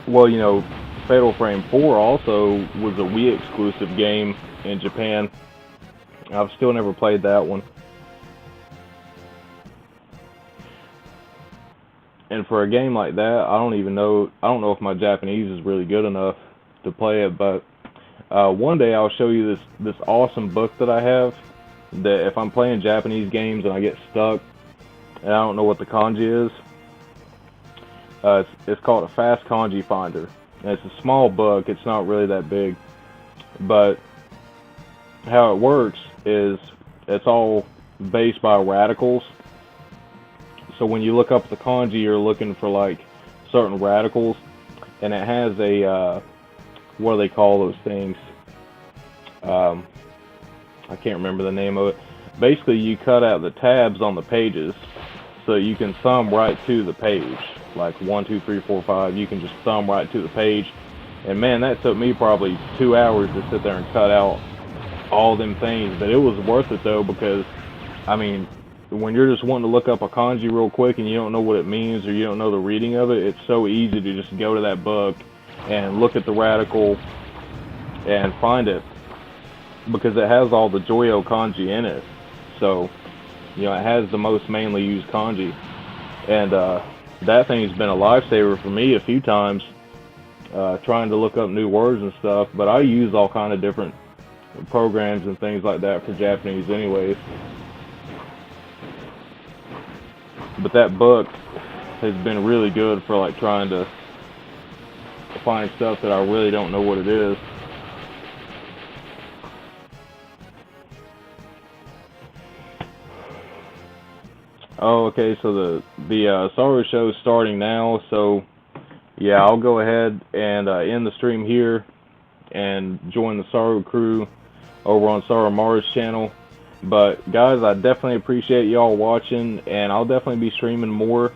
S1: Well, Fatal Frame 4 also was a Wii exclusive game in Japan. I've still never played that one. And for a game like that, I don't know if my Japanese is really good enough to play it, but one day I'll show you this awesome book that I have, that if I'm playing Japanese games and I get stuck and I don't know what the kanji is, it's called a Fast Kanji Finder. And it's a small book, it's not really that big, but how it works is it's all based by radicals. So when you look up the kanji, you're looking for like certain radicals, and it has a what do they call those things? I can't remember the name of it. Basically, you cut out the tabs on the pages so you can thumb right to the page. Like 1, 2, 3, 4, 5. You can just thumb right to the page. And man, that took me probably 2 hours to sit there and cut out all them things. But it was worth it though, because I mean, when you're just wanting to look up a kanji real quick and you don't know what it means, or you don't know the reading of it, it's so easy to just go to that book and look at the radical and find it, because it has all the Joyo kanji in it. So it has the most mainly used kanji, and that thing's been a lifesaver for me a few times, trying to look up new words and stuff. But I use all kind of different programs and things like that for Japanese anyways. But that book has been really good for like trying to find stuff that I really don't know what it is. Oh, okay, so the Saru show is starting now, so yeah, I'll go ahead and end the stream here and join the Saru crew over on Saru Mars channel. But guys, I definitely appreciate y'all watching, and I'll definitely be streaming more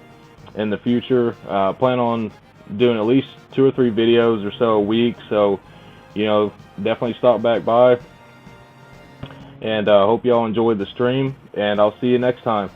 S1: in the future. Plan on doing at least 2 or 3 videos or so a week, so definitely stop back by, and hope y'all enjoyed the stream, and I'll see you next time.